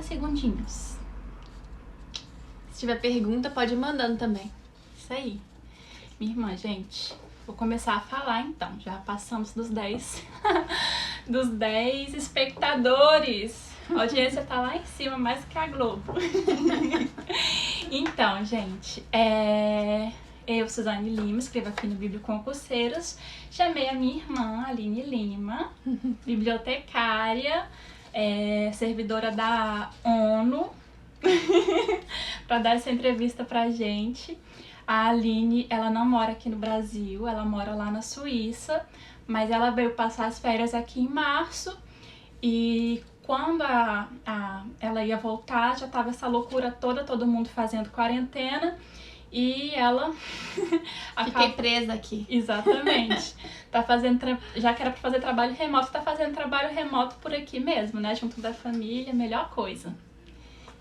segundinhos. Se tiver pergunta, pode ir mandando também. Isso aí. Minha irmã, gente, vou começar a falar então. Já passamos dos 10 dos 10 espectadores. A audiência tá lá em cima, mais que a Globo. Então, gente, eu, Suzane Lima, escrevo aqui no Bíblia Concurseiros. Chamei a minha irmã, Aline Lima, bibliotecária, servidora da ONU, para dar essa entrevista pra gente. A Aline, ela não mora aqui no Brasil, ela mora lá na Suíça, mas ela veio passar as férias aqui em março e quando ela ia voltar, já tava essa loucura toda, todo mundo fazendo quarentena e ela... Fiquei presa aqui. Exatamente. Tá fazendo já que era pra fazer trabalho remoto, tá fazendo trabalho remoto por aqui mesmo, né? Junto da família, melhor coisa.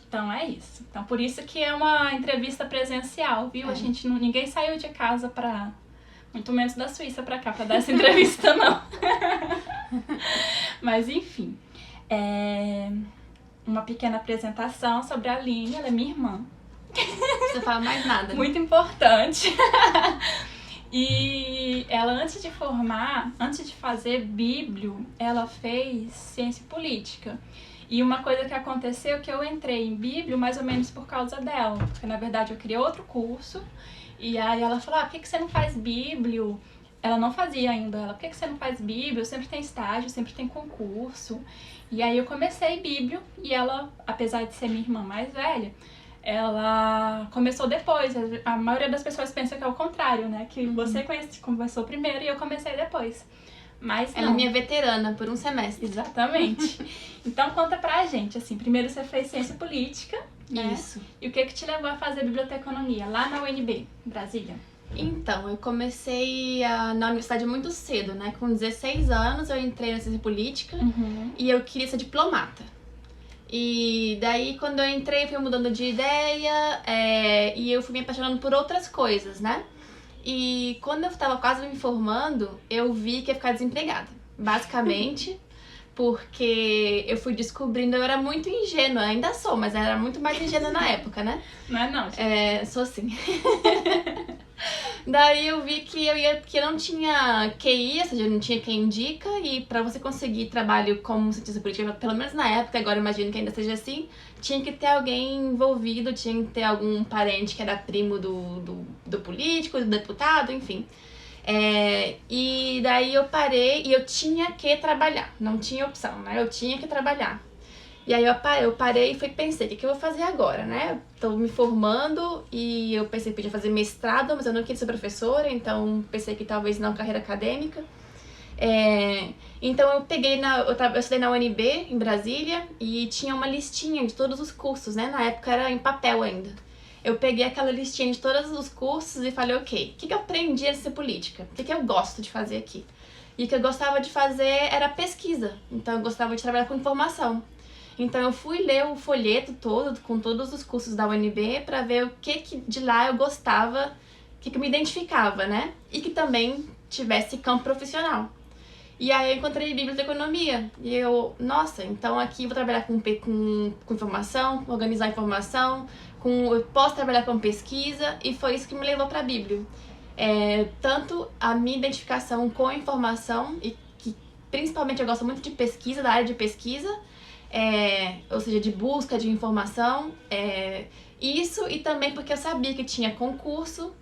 Então é isso. Então por isso que é uma entrevista presencial, viu? A gente ninguém saiu de casa pra... Muito menos da Suíça pra cá pra dar essa entrevista, não. Mas enfim. Uma pequena apresentação sobre a Aline, ela é minha irmã. Não precisa falar mais nada. Muito importante. E ela, antes de fazer Bíblio, ela fez ciência política. E uma coisa que aconteceu é que eu entrei em Bíblio mais ou menos por causa dela. Porque, na verdade, eu queria outro curso. E aí ela falou, por que você não faz Bíblio? Ela não fazia ainda. Por que você não faz Bíblio? Sempre tem estágio, sempre tem concurso. E aí eu comecei Bíblio. E ela, apesar de ser minha irmã mais velha, ela começou depois. A maioria das pessoas pensa que é o contrário, né? Que você começou primeiro e eu comecei depois. Mas ela é minha veterana por um semestre. Exatamente. Então conta pra gente, assim, primeiro você fez ciência política, né? Isso. E o que te levou a fazer biblioteconomia lá na UNB, Brasília? Então, eu comecei na universidade muito cedo, né? Com 16 anos eu entrei na ciência política e eu queria ser diplomata. E daí, quando eu entrei, eu fui mudando de ideia e eu fui me apaixonando por outras coisas, né? E quando eu tava quase me formando, eu vi que ia ficar desempregada. Basicamente, porque eu fui descobrindo, eu era muito ingênua, ainda sou, mas era muito mais ingênua na época, né? Não é não, gente? Sou sim. Daí eu vi que eu não tinha QI, ou seja, eu não tinha quem indica, e pra você conseguir trabalho como cientista política, pelo menos na época, agora eu imagino que ainda seja assim, tinha que ter alguém envolvido, tinha que ter algum parente que era primo do político, do deputado, enfim. E daí eu parei e eu tinha que trabalhar, não tinha opção, né? Eu tinha que trabalhar. E aí eu parei e pensei, o que eu vou fazer agora, né? Tô me formando e eu pensei que podia fazer mestrado, mas eu não queria ser professora, então pensei que talvez não carreira acadêmica. Então eu peguei, eu estudei na UNB, em Brasília, e tinha uma listinha de todos os cursos, né? Na época era em papel ainda. Eu peguei aquela listinha de todos os cursos e falei, ok, o que eu aprendi a ser política? O que eu gosto de fazer aqui? E o que eu gostava de fazer era pesquisa, então eu gostava de trabalhar com informação. Então eu fui ler o folheto todo, com todos os cursos da UNB, para ver o que de lá eu gostava, o que eu me identificava, né? E que também tivesse campo profissional. E aí eu encontrei biblioteconomia. E eu, nossa, então aqui eu vou trabalhar com informação, organizar informação, eu posso trabalhar com pesquisa, e foi isso que me levou para a Bíblio. Tanto a minha identificação com a informação, e que principalmente eu gosto muito de pesquisa, da área de pesquisa, ou seja, de busca de informação, isso, e também porque eu sabia que tinha concurso,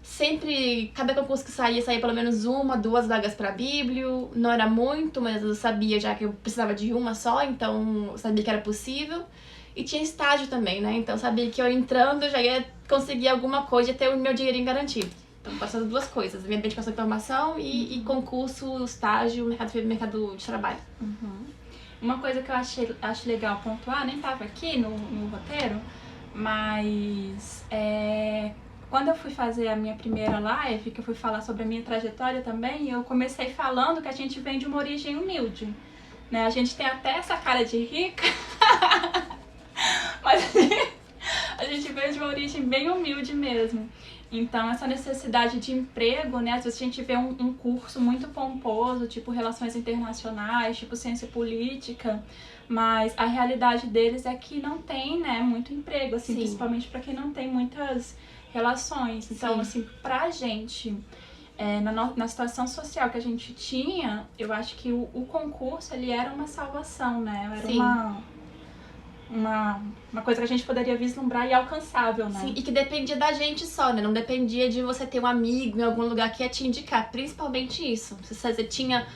sempre, cada concurso que saía pelo menos 1, 2 vagas para Bíblio, não era muito, mas eu sabia já que eu precisava de uma só, então eu sabia que era possível, e tinha estágio também, né, então eu sabia que eu entrando já ia conseguir alguma coisa e ter o meu dinheirinho garantido. Então, passando 2 coisas, minha dedicação à informação e concurso, estágio, mercado de trabalho. Uma coisa que eu acho legal pontuar, nem estava aqui no roteiro, mas quando eu fui fazer a minha primeira live, que eu fui falar sobre a minha trajetória também, eu comecei falando que a gente vem de uma origem humilde, né? A gente tem até essa cara de rica, mas a gente veio de uma origem bem humilde mesmo. Então, essa necessidade de emprego, né? Às vezes a gente vê um curso muito pomposo, tipo Relações Internacionais, tipo Ciência Política, mas a realidade deles é que não tem, né, muito emprego, assim, principalmente para quem não tem muitas relações. Então, assim, pra gente, na situação social que a gente tinha, eu acho que o concurso, ele era uma salvação, né? Era uma coisa que a gente poderia vislumbrar e alcançável, né? Sim, e que dependia da gente só, né? Não dependia de você ter um amigo em algum lugar que ia te indicar, principalmente isso. Você tinha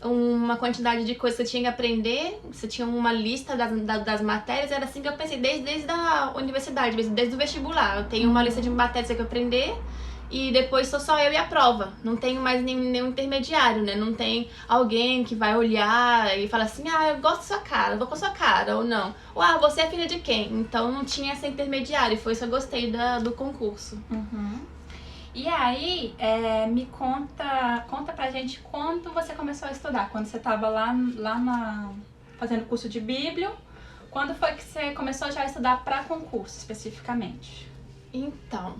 uma quantidade de coisas que você tinha que aprender, você tinha uma lista das matérias, era assim que eu pensei desde a universidade, desde o vestibular. Eu tenho uma lista de matérias que eu aprender e depois sou só eu e a prova. Não tenho mais nenhum intermediário, né? Não tem alguém que vai olhar e falar assim, eu gosto da sua cara, vou com a sua cara, ou não. Ou, você é filha de quem? Então não tinha essa intermediária, e foi isso que eu gostei do concurso. E aí, me conta pra gente quando você começou a estudar, quando você estava lá fazendo curso de Bíblia, quando foi que você começou já a estudar para concurso, especificamente? Então,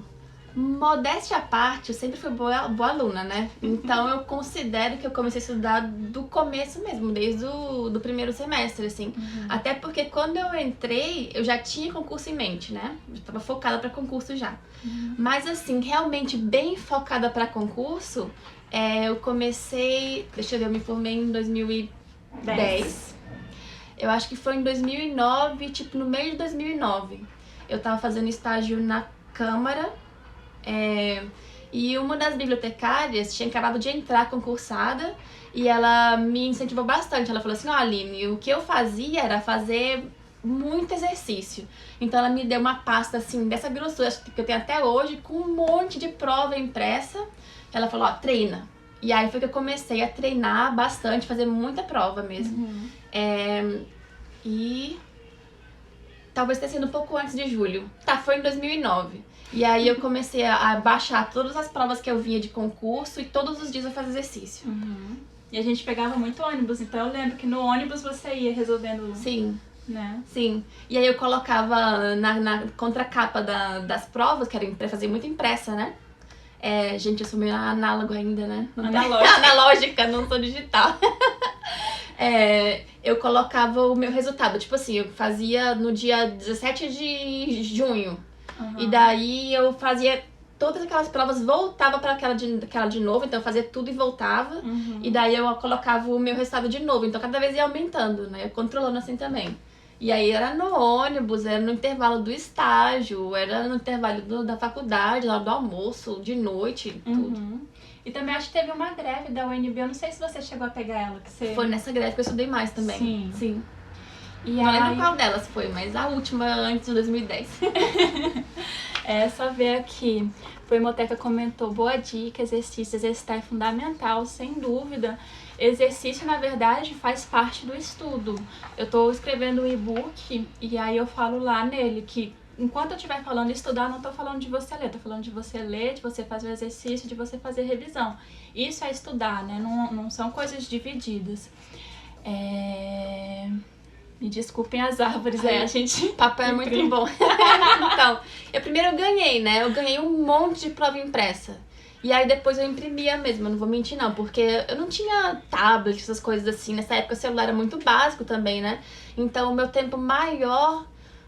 modéstia à parte, eu sempre fui boa aluna, né? Então eu considero que eu comecei a estudar do começo mesmo, desde o primeiro semestre, assim. Até porque quando eu entrei, eu já tinha concurso em mente, né? Eu estava focada para concurso já. Mas assim, realmente bem focada para concurso, eu comecei, deixa eu ver, eu me formei em 2010. Eu acho que foi em 2009, tipo no meio de 2009. Eu tava fazendo estágio na Câmara, e uma das bibliotecárias tinha acabado de entrar concursada e ela me incentivou bastante. Ela falou assim, Aline, o que eu fazia era fazer muito exercício. Então ela me deu uma pasta assim, dessa grossura que eu tenho até hoje, com um monte de prova impressa. Ela falou, treina. E aí foi que eu comecei a treinar bastante, fazer muita prova mesmo. E talvez tenha sido um pouco antes de julho. Foi em 2009. E aí eu comecei a baixar todas as provas que eu vinha de concurso e todos os dias eu fazia exercício. E a gente pegava muito ônibus, então eu lembro que no ônibus você ia resolvendo... Sim. Né? Sim. E aí eu colocava na contracapa das provas, que era pra fazer muito impressa, né? Gente, eu sou meio análogo ainda, né? Analógica, não sou digital. Eu colocava o meu resultado. Tipo assim, eu fazia no dia 17 de junho. E daí eu fazia todas aquelas provas, voltava para aquela de novo, então eu fazia tudo e voltava. E daí eu colocava o meu resultado de novo, então cada vez ia aumentando, né? Eu controlando assim também. E aí era no ônibus, era no intervalo do estágio, era no intervalo da faculdade, na hora do almoço, de noite, tudo. E também acho que teve uma greve da UNB, eu não sei se você chegou a pegar ela. Que você... Foi nessa greve que eu estudei mais também. Sim. E não lembro qual delas foi, mas a última antes de 2010. Essa ver aqui. Poemoteca comentou, boa dica, exercitar é fundamental, sem dúvida. Exercício, na verdade, faz parte do estudo. Eu tô escrevendo um e-book e aí eu falo lá nele que enquanto eu estiver falando estudar, não tô falando de você ler, tô falando de você ler, de você fazer o exercício, de você fazer revisão. Isso é estudar, né? Não são coisas divididas. Me desculpem as árvores, a gente... Papo é muito bom. Então, eu ganhei, né? Eu ganhei um monte de prova impressa. E aí depois eu imprimia mesmo, eu não vou mentir não, porque eu não tinha tablet, essas coisas assim. Nessa época o celular era muito básico também, né? Então o meu tempo maior,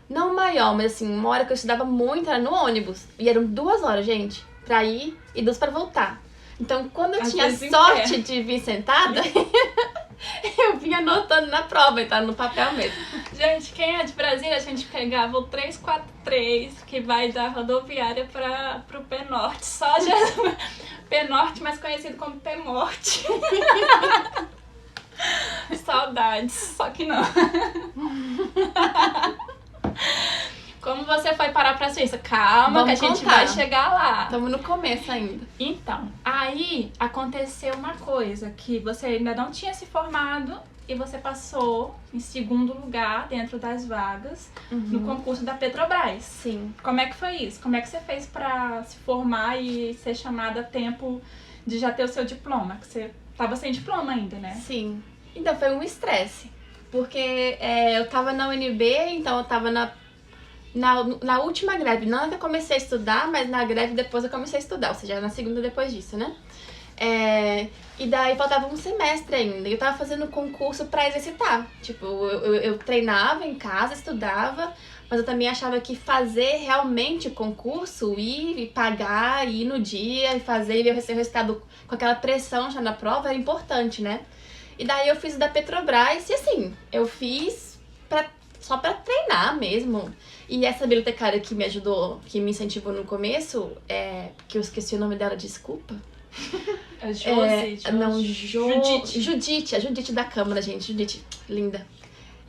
não maior, mas assim, uma hora que eu estudava muito era no ônibus. E eram 2 horas, gente, pra ir e 2 pra voltar. Então quando eu tinha sorte de vir sentada... Eu vinha anotando na prova, e tá no papel mesmo. Gente, quem é de Brasília, a gente pegava o 343, que vai da rodoviária pro Pé Norte. Só já... Pé Norte, mais conhecido como Pé Morte. Saudades, só que não. Como você foi parar pra Suíça? Calma, vamos que a gente vai chegar lá. Estamos no começo ainda. Então, aí aconteceu uma coisa, que você ainda não tinha se formado e você passou em 2º lugar dentro das vagas no concurso da Petrobras. Sim. Como é que foi isso? Como é que você fez pra se formar e ser chamada a tempo de já ter o seu diploma? Que você tava sem diploma ainda, né? Sim. Então foi um estresse, porque eu tava na UNB, então eu tava Na última greve, não é que eu comecei a estudar, mas na greve depois eu comecei a estudar, ou seja, na segunda depois disso, né? E daí faltava um semestre ainda, e eu tava fazendo concurso pra exercitar. Tipo, eu treinava em casa, estudava, mas eu também achava que fazer realmente o concurso, ir e pagar, ir no dia e fazer e ver o resultado com aquela pressão já na prova era importante, né? E daí eu fiz o da Petrobras e assim, eu fiz só pra treinar mesmo. E essa bibliotecária que me ajudou, que me incentivou no começo, que eu esqueci o nome dela, desculpa. Judite, a Judite da Câmara, gente, Judite, linda.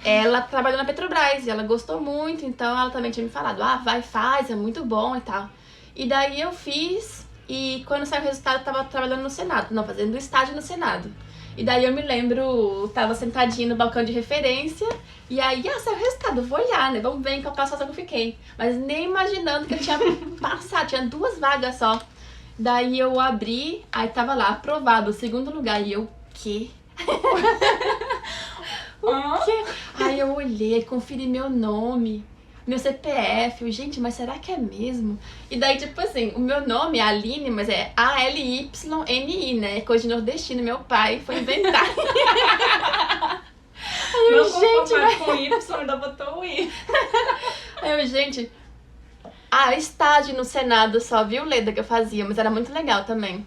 Ela trabalhou na Petrobras e ela gostou muito, então ela também tinha me falado, faz, é muito bom e tal. E daí eu fiz, e quando saiu o resultado eu tava trabalhando no Senado, não, fazendo estágio no Senado. E daí eu me lembro, tava sentadinha no balcão de referência, e aí, saiu o resultado, vou olhar, né, vamos ver em qual passo eu fiquei. Mas nem imaginando que eu tinha passado, tinha 2 vagas só. Daí eu abri, aí tava lá, aprovado, 2º lugar, e eu, quê? O quê? Aí eu olhei, conferi meu nome, meu CPF, gente, mas será que é mesmo? E daí, tipo assim, o meu nome é Aline, mas é Alyni, né? É coisa de nordestino, meu pai foi inventar. Aí eu, gente, com Y, ainda botou o I. Aí eu, gente, estágio no Senado só, viu, Leda, que eu fazia, mas era muito legal também.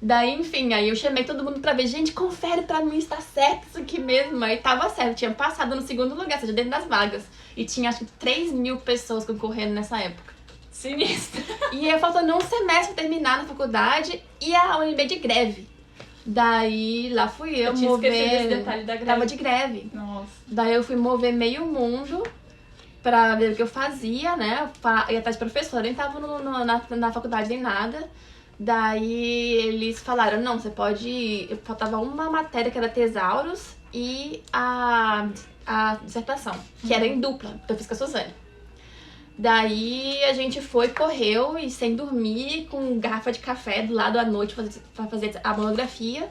Daí, enfim, aí eu chamei todo mundo pra ver, gente, confere pra mim se tá certo isso aqui mesmo. Aí tava certo, tinha passado no 2º lugar, ou seja, dentro das vagas. E tinha, acho que 3.000 pessoas concorrendo nessa época. Sinistro. E eu faltando um semestre pra terminar na faculdade e a UNB de greve. Daí, lá fui eu tinha mover... esquecido esse detalhe da greve. Tava de greve. Nossa. Daí eu fui mover meio mundo pra ver o que eu fazia, né? Eu ia atrás de professora, nem tava na faculdade nem nada. Daí eles falaram, não, você pode... Faltava uma matéria que era tesauros e a dissertação, que era em dupla, então eu fiz com a Suzane. Daí a gente correu e sem dormir, com garrafa de café do lado à noite pra fazer a monografia.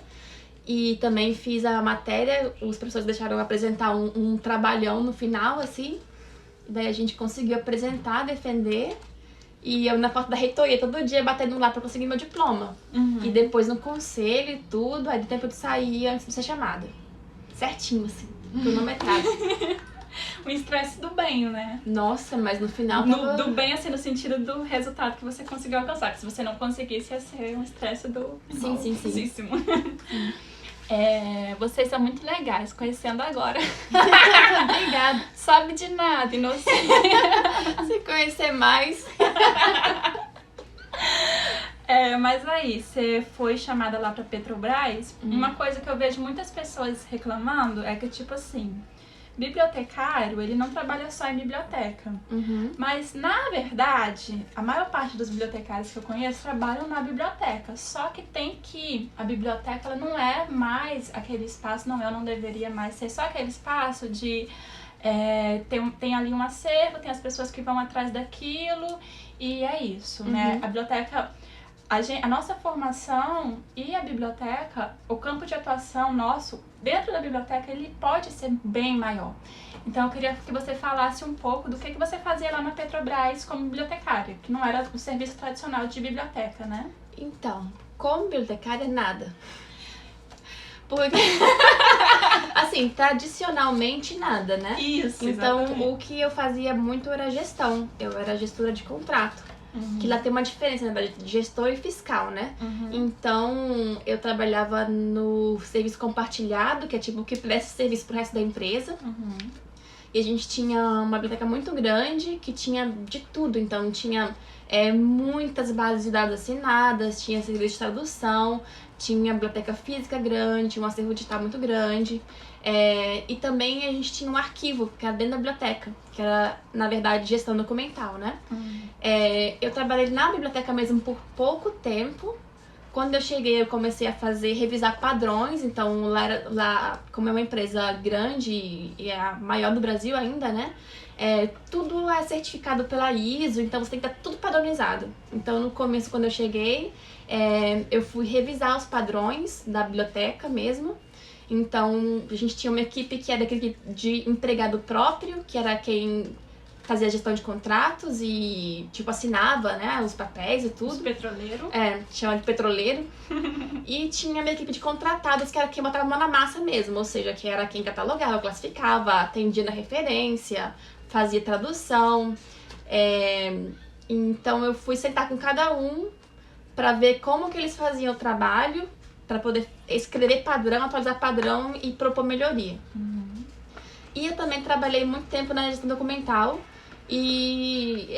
E também fiz a matéria, os professores deixaram eu apresentar um trabalhão no final, assim. Daí a gente conseguiu apresentar, defender. E eu na porta da reitoria, todo dia batendo lá pra conseguir meu diploma. Uhum. E depois no conselho e tudo, aí deu tempo de sair antes de ser chamada. Certinho, assim, cronometrado. O estresse do bem, né? Nossa, mas no final... Do bem, assim, no sentido do resultado que você conseguiu alcançar. Que se você não conseguisse, ia ser um estresse do... Sim. Vocês são muito legais, conhecendo agora. Obrigada. Sabe de nada, inocente. Se conhecer mais. Mas aí, você foi chamada lá pra Petrobras. Uma coisa que eu vejo muitas pessoas reclamando é que, tipo assim, bibliotecário, ele não trabalha só em biblioteca. Uhum. Mas, na verdade, a maior parte dos bibliotecários que eu conheço trabalham na biblioteca. Só que a biblioteca ela não é mais aquele espaço, não deveria mais ser só aquele espaço de... tem ali um acervo, tem as pessoas que vão atrás daquilo e é isso, né? A biblioteca... A nossa formação e a biblioteca, o campo de atuação nosso dentro da biblioteca, ele pode ser bem maior. Então eu queria que você falasse um pouco do que você fazia lá na Petrobras como bibliotecária, que não era o serviço tradicional de biblioteca, né? Então, como bibliotecária, nada. Porque, assim, tradicionalmente nada, né? Isso, então, exatamente. O que eu fazia muito era gestão. Eu era gestora de contrato. Que lá tem uma diferença, na verdade, de gestor e fiscal, né? Então, eu trabalhava no serviço compartilhado, que é tipo o que presta serviço pro resto da empresa. E a gente tinha uma biblioteca muito grande, que tinha de tudo. Então, tinha muitas bases de dados assinadas, tinha serviço de tradução, tinha biblioteca física grande, um acervo digital muito grande. E também a gente tinha um arquivo, que era dentro da biblioteca, que era, na verdade, gestão documental, né? Eu trabalhei na biblioteca mesmo por pouco tempo. Quando eu cheguei, eu comecei a revisar padrões. Então, lá como é uma empresa grande e é a maior do Brasil ainda, né? Tudo é certificado pela ISO, então você tem que estar tudo padronizado. Então, no começo, quando eu cheguei, eu fui revisar os padrões da biblioteca mesmo. Então, a gente tinha uma equipe que era equipe de empregado próprio, que era quem fazia gestão de contratos e, tipo, assinava, né, os papéis e tudo. Os petroleiros. Chama de petroleiro. E tinha a minha equipe de contratados, que era quem botava a mão na massa mesmo, ou seja, que era quem catalogava, classificava, atendia na referência, fazia tradução. Então eu fui sentar com cada um pra ver como que eles faziam o trabalho, pra poder escrever padrão, atualizar padrão e propor melhoria. E eu também trabalhei muito tempo na gestão documental e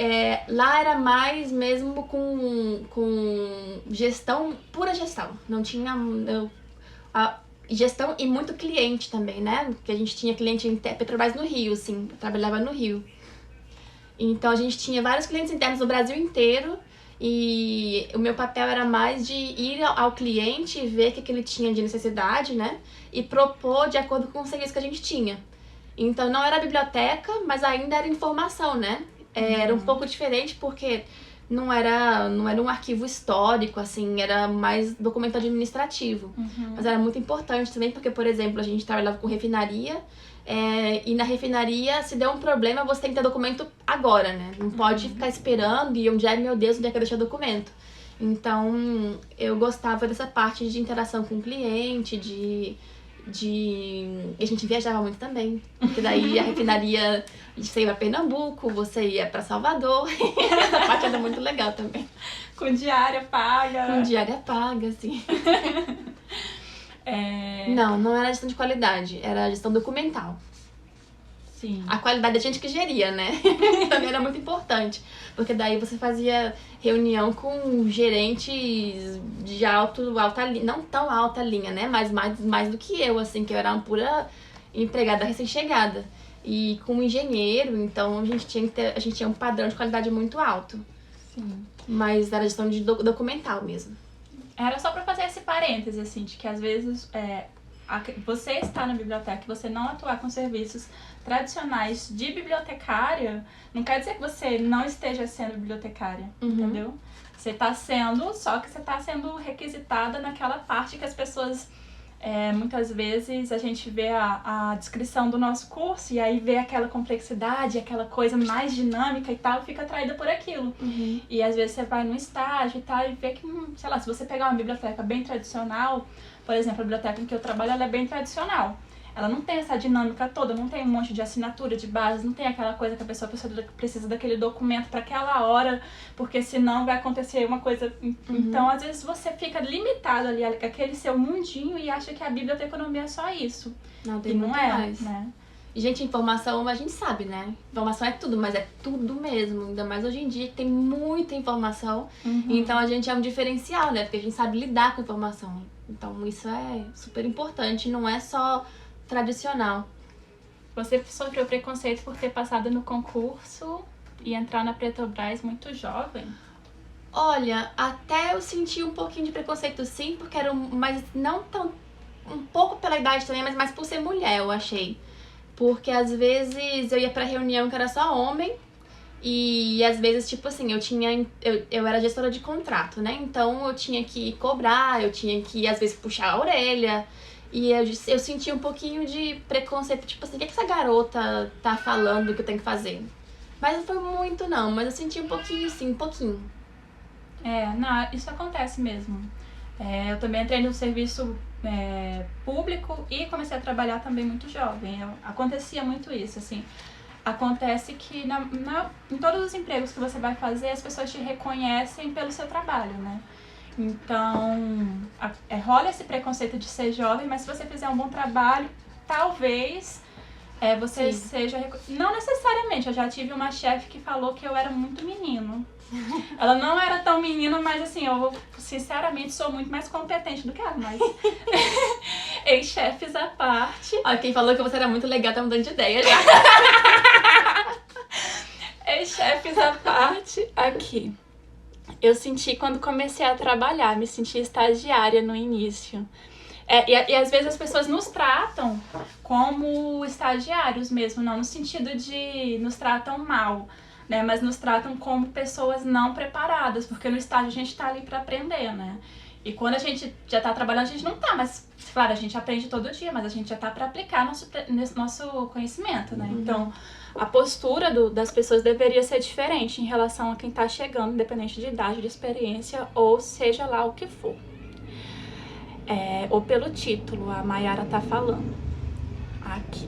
lá era mais mesmo com gestão, pura gestão. Não tinha gestão e muito cliente também, né? Porque a gente tinha cliente em Petrobras no Rio, assim, eu trabalhava no Rio. Então a gente tinha vários clientes internos no Brasil inteiro e o meu papel era mais de ir ao cliente e ver o que ele tinha de necessidade, né? E propor de acordo com o serviço que a gente tinha. Então não era biblioteca, mas ainda era informação, né? Era um pouco diferente porque não era um arquivo histórico, assim, era mais documento administrativo. Mas era muito importante também porque, por exemplo, a gente trabalhava com refinaria e na refinaria, se der um problema, você tem que ter documento agora, né? Não pode ficar esperando e meu Deus, onde é que eu deixei o documento? Então, eu gostava dessa parte de interação com o cliente, E a gente viajava muito também, porque daí a refinaria, você ia pra Pernambuco, você ia pra Salvador, essa parte era muito legal também. Com diária paga. Com diária paga, sim. Não era gestão de qualidade, era gestão documental. Sim. A qualidade a gente que geria, né? Também era muito importante, porque daí você fazia reunião com gerentes de alta linha, não tão alta linha, né? Mas mais do que eu, assim, que eu era uma pura empregada recém-chegada. E com um engenheiro, então a gente tinha um padrão de qualidade muito alto. Sim. Mas era gestão de documental mesmo. Era só pra fazer esse parêntese, assim, de que às vezes você está na biblioteca e você não atuar com serviços tradicionais de bibliotecária, não quer dizer que você não esteja sendo bibliotecária, entendeu? Você está sendo, só que você está sendo requisitada naquela parte que as pessoas, muitas vezes a gente vê a descrição do nosso curso e aí vê aquela complexidade, aquela coisa mais dinâmica e tal, e fica atraída por aquilo. E às vezes você vai num estágio e tal e vê que, sei lá, se você pegar uma biblioteca bem tradicional, por exemplo, a biblioteca em que eu trabalho, ela é bem tradicional. Ela não tem essa dinâmica toda, não tem um monte de assinatura de base, não tem aquela coisa que a pessoa precisa daquele documento para aquela hora, porque senão vai acontecer uma coisa. Então, às vezes, você fica limitado ali aquele seu mundinho e acha que a biblioteconomia é só isso. Não, tem e muito não é, mais. Né? E, gente, informação a gente sabe, né? Informação é tudo, mas é tudo mesmo. Ainda mais hoje em dia que tem muita informação. Então a gente é um diferencial, né? Porque a gente sabe lidar com informação. Então isso é super importante, não é só tradicional. Você sofreu preconceito por ter passado no concurso e entrar na Petrobras muito jovem? Olha, até eu senti um pouquinho de preconceito sim, porque mas não tão, um pouco pela idade também, mas mais por ser mulher, eu achei. Porque às vezes eu ia pra reunião que era só homem e às vezes, tipo assim, eu era gestora de contrato, né? Então eu tinha que cobrar, eu tinha que às vezes puxar a orelha. E eu senti um pouquinho de preconceito, tipo assim, o que essa garota tá falando que eu tenho que fazer? Mas não foi muito não, mas eu senti um pouquinho sim, um pouquinho. Não, isso acontece mesmo. Eu também entrei no serviço público e comecei a trabalhar também muito jovem. Acontecia muito isso, assim. Acontece que em todos os empregos que você vai fazer, as pessoas te reconhecem pelo seu trabalho, né? Então, rola esse preconceito de ser jovem, mas se você fizer um bom trabalho, talvez você seja... Não necessariamente, eu já tive uma chefe que falou que eu era muito menino. Ela não era tão menina, mas assim, eu sinceramente sou muito mais competente do que ela, mas... Ex-chefes à parte... Olha, quem falou que você era muito legal tá mudando de ideia já. Ex-chefes à parte, aqui. Eu senti quando comecei a trabalhar, me senti estagiária no início. E às vezes as pessoas nos tratam como estagiários mesmo, não no sentido de nos tratam mal, né? Mas nos tratam como pessoas não preparadas, porque no estágio a gente tá ali para aprender, né? E quando a gente já tá trabalhando, a gente não tá, mas claro, a gente aprende todo dia, mas a gente já tá para aplicar nosso conhecimento, né? Então, a postura das pessoas deveria ser diferente em relação a quem está chegando, independente de idade, de experiência, ou seja lá o que for. Ou pelo título, a Mayara tá falando. Aqui.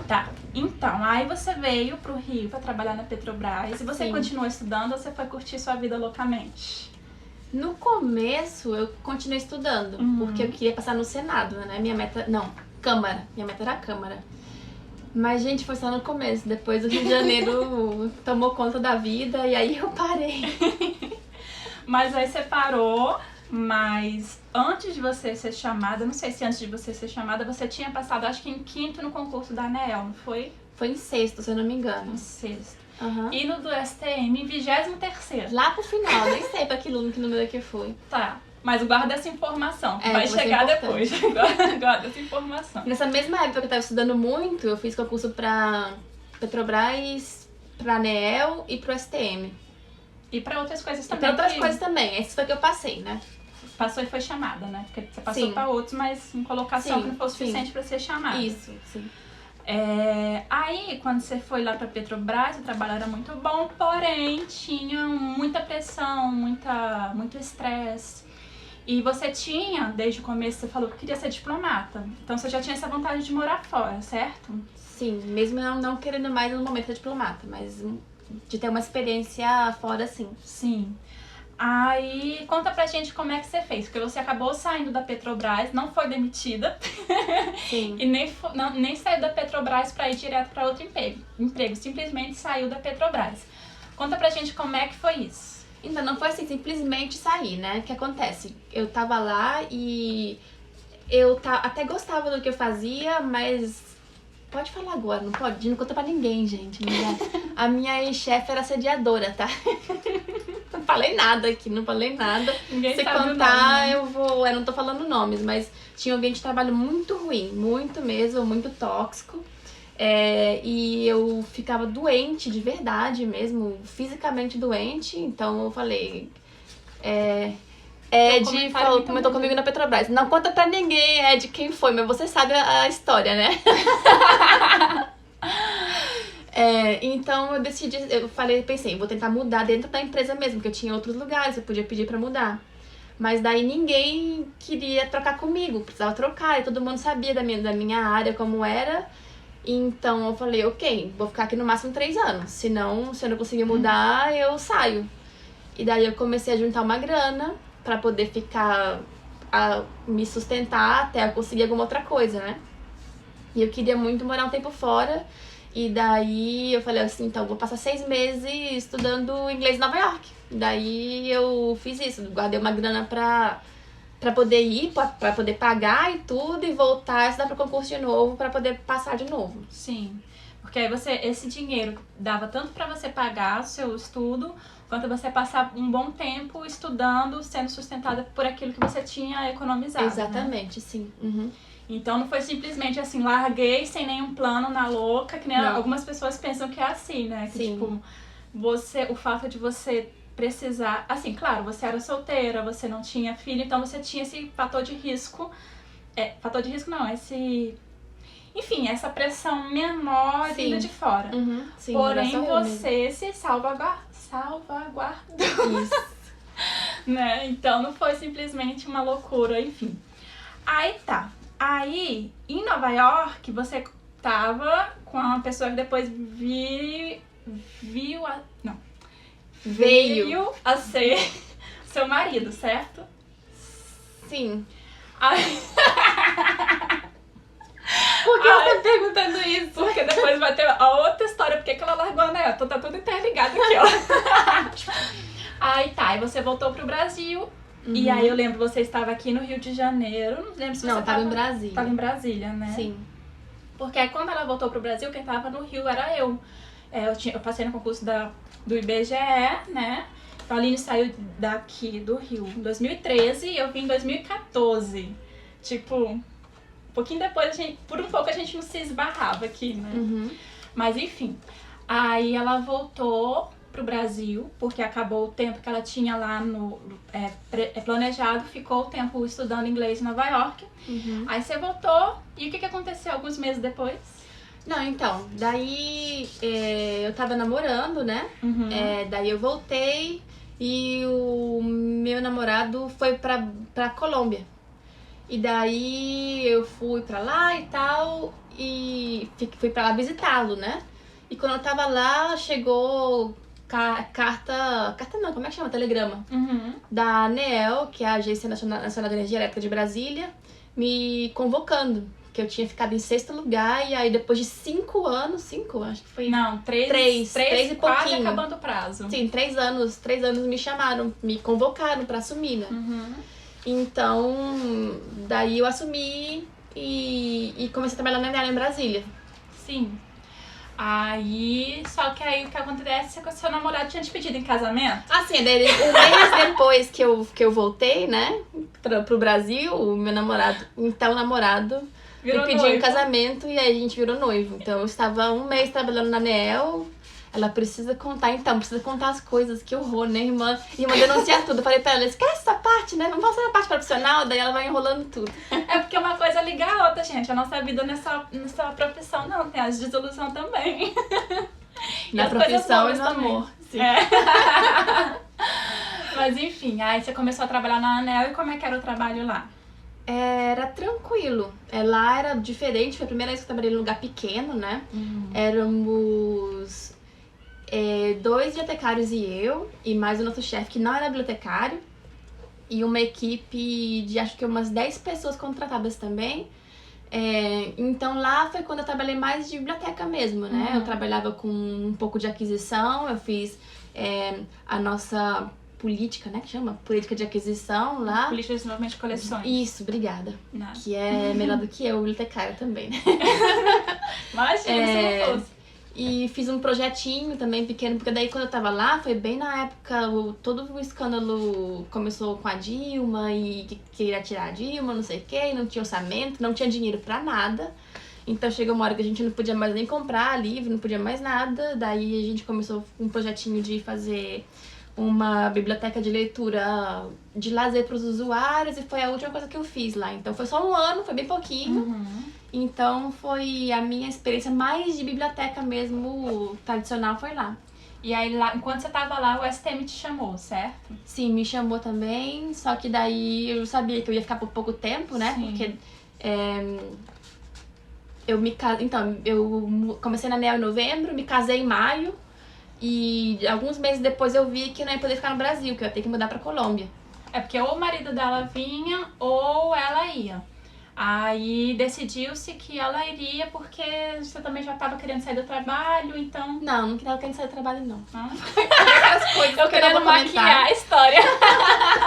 Tá, então, aí você veio pro Rio pra trabalhar na Petrobras e você continuou estudando ou você foi curtir sua vida loucamente? No começo, eu continuei estudando, porque eu queria passar no Senado, né? Minha meta... Não, Câmara. Minha meta era a Câmara. Mas, gente, foi só no começo. Depois o Rio de Janeiro tomou conta da vida e aí eu parei. Mas aí você parou, mas antes de você ser chamada, não sei se antes de você ser chamada, você tinha passado, acho que em 5º no concurso da ANEEL, não foi? Foi em 6º, se eu não me engano. Em 6º. E no do STM em 23º. Lá pro final, nem sei pra que número que foi. Tá. Mas guarda essa informação, que vai chegar depois. Guarda essa informação. Nessa mesma época que eu tava estudando muito, eu fiz concurso pra Petrobras, pra ANEEL e pro STM. E pra outras coisas também. Pra outras coisas também. Esse foi que eu passei, né? Passou e foi chamada, né? Porque você passou pra outros, mas em colocação que não foi o suficiente pra ser chamada. Isso, sim. Aí, quando você foi lá pra Petrobras, o trabalho era muito bom, porém tinha muita pressão, muito estresse. E você tinha, desde o começo, você falou que queria ser diplomata. Então você já tinha essa vontade de morar fora, certo? Sim, mesmo eu não querendo mais no momento ser diplomata, mas de ter uma experiência fora, sim. Sim. Aí, conta pra gente como é que você fez, porque você acabou saindo da Petrobras, não foi demitida. Sim. E nem saiu da Petrobras pra ir direto pra outro emprego, simplesmente saiu da Petrobras. Conta pra gente como é que foi isso. Ainda não foi assim, simplesmente sair, né? O que acontece? Eu tava lá e eu até gostava do que eu fazia, mas... Pode falar agora, não pode? Não conta pra ninguém, gente. A minha ex-chefe era assediadora, tá? Não falei nada aqui, não falei nada. Ninguém Se sabe contar, o nome, né? eu vou... Eu não tô falando nomes, mas tinha um ambiente de trabalho muito ruim, muito mesmo, muito tóxico. E eu ficava doente, de verdade mesmo, fisicamente doente. Então eu falei... Ed comentou comigo na Petrobras. Não conta pra ninguém, Ed, quem foi, mas você sabe a história, né? Então eu decidi, pensei, vou tentar mudar dentro da empresa mesmo, porque eu tinha outros lugares, eu podia pedir pra mudar. Mas daí ninguém queria trocar comigo, precisava trocar, e todo mundo sabia da minha área, como era. Então eu falei, ok, vou ficar aqui no máximo 3 anos, se eu não conseguir mudar, eu saio. E daí eu comecei a juntar uma grana pra poder me sustentar até eu conseguir alguma outra coisa, né? E eu queria muito morar um tempo fora. E daí eu falei assim, então vou passar 6 meses estudando inglês em Nova York. Daí eu fiz isso, guardei uma grana pra poder ir, pra poder pagar e tudo, e voltar a estudar pro concurso de novo, pra poder passar de novo. Sim, porque aí esse dinheiro dava tanto pra você pagar o seu estudo, quanto você passar um bom tempo estudando, sendo sustentada por aquilo que você tinha economizado. Exatamente, né? Sim. Uhum. Então não foi simplesmente assim, larguei sem nenhum plano na louca, que nem algumas pessoas pensam que é assim, né? Que, sim. Tipo, o fato de você precisar... Assim, claro, você era solteira, você não tinha filho, então você tinha esse fator de risco. Fator de risco não, enfim, essa pressão menor vinda de fora. Uhum. Sim, porém, você se salvaguardou. Isso. Né? Então não foi simplesmente uma loucura, enfim. Aí tá. Aí, em Nova York, você tava com uma pessoa que depois veio a ser seu marido, certo? Sim. Aí... Por que você tá perguntando isso? Porque depois vai ter a outra história, porque que ela largou, né? Tá tudo interligado aqui, ó. Aí tá, aí você voltou pro Brasil. Uhum. E aí eu lembro, você estava aqui no Rio de Janeiro. Não lembro se você tava em Brasília. Tava em Brasília, né? Sim. Porque aí quando ela voltou pro Brasil, quem tava no Rio era eu. Eu passei no concurso do IBGE, né? Então a Aline saiu daqui do Rio em 2013 e eu vim em 2014. Tipo, um pouquinho depois, por um pouco a gente não se esbarrava aqui, né? Uhum. Mas enfim, aí ela voltou pro Brasil, porque acabou o tempo que ela tinha lá planejado, ficou o tempo estudando inglês em Nova York. Uhum. Aí você voltou, e o que aconteceu alguns meses depois? Não, então, daí eu tava namorando, né? Uhum. Daí eu voltei e o meu namorado foi pra Colômbia. E daí eu fui pra lá e tal, e fui pra lá visitá-lo, né? E quando eu tava lá, chegou carta não, como é que chama? Telegrama. Uhum. Da ANEEL, que é a Agência Nacional de Energia Elétrica de Brasília, me convocando. Que eu tinha ficado em 6º lugar, e aí depois de 5 anos, acho que foi... Não, 3 e quase pouquinho. acabando o prazo. Sim, 3 anos me chamaram, me convocaram pra assumir, né? Uhum. Então, daí eu assumi e comecei a trabalhar na ANEEL em Brasília. Sim. Aí, só que aí o que acontece é que o seu namorado tinha te pedido em casamento. Assim, daí, um mês depois que eu voltei, né, pro Brasil, o meu namorado, então namorado, Virou me pediu em noivo. casamento e aí a gente virou noivo. Então eu estava um mês trabalhando na ANEEL. Ela precisa contar as coisas, que horror, né, irmã? Irmã denuncia tudo. Eu falei pra ela, esquece essa parte, né? Vamos passar a parte profissional, daí ela vai enrolando tudo. É porque uma coisa liga a outra, gente. A nossa vida não é só profissão, não. Tem as desilusão também. Na as coisas profissão e boas no também. amor. Sim. Mas enfim, aí você começou a trabalhar na ANEEL e como é que era o trabalho lá? Era tranquilo. Lá era diferente, foi a primeira vez que eu trabalhei num lugar pequeno, né? Éramos 2 bibliotecários e mais o nosso chefe, que não era bibliotecário, e uma equipe de acho que umas 10 pessoas contratadas também. Então lá foi quando eu trabalhei mais de biblioteca mesmo, né? Eu trabalhava com um pouco de aquisição, eu fiz a nossa política, né? Que chama? Política de aquisição lá. Política de desenvolvimento de coleções. Isso, obrigada. Nada. Que é melhor do que eu, bibliotecária também, né? Imagina se não fosse. E fiz um projetinho também pequeno, porque daí quando eu tava lá, foi bem na época, todo o escândalo começou com a Dilma e que queria tirar a Dilma, não sei o que, não tinha orçamento, não tinha dinheiro pra nada. Então chegou uma hora que a gente não podia mais nem comprar livro, não podia mais nada. Daí a gente começou um projetinho de fazer uma biblioteca de leitura de lazer para os usuários, e foi a última coisa que eu fiz lá. Então foi só um ano, foi bem pouquinho. Então foi a minha experiência mais de biblioteca mesmo, tradicional, foi lá. E aí, lá, enquanto você tava lá, o STM te chamou, certo? Sim, me chamou também, só que daí eu sabia que eu ia ficar por pouco tempo, né? Sim. Porque eu comecei na ANEEL em novembro, me casei em maio, e alguns meses depois eu vi que eu não ia poder ficar no Brasil, que eu ia ter que mudar pra Colômbia. É porque ou o marido dela vinha ou ela ia. Aí decidiu-se que ela iria porque você também já estava querendo sair do trabalho, então... Não queria sair do trabalho, não. As coisas eu querendo maquiar a história.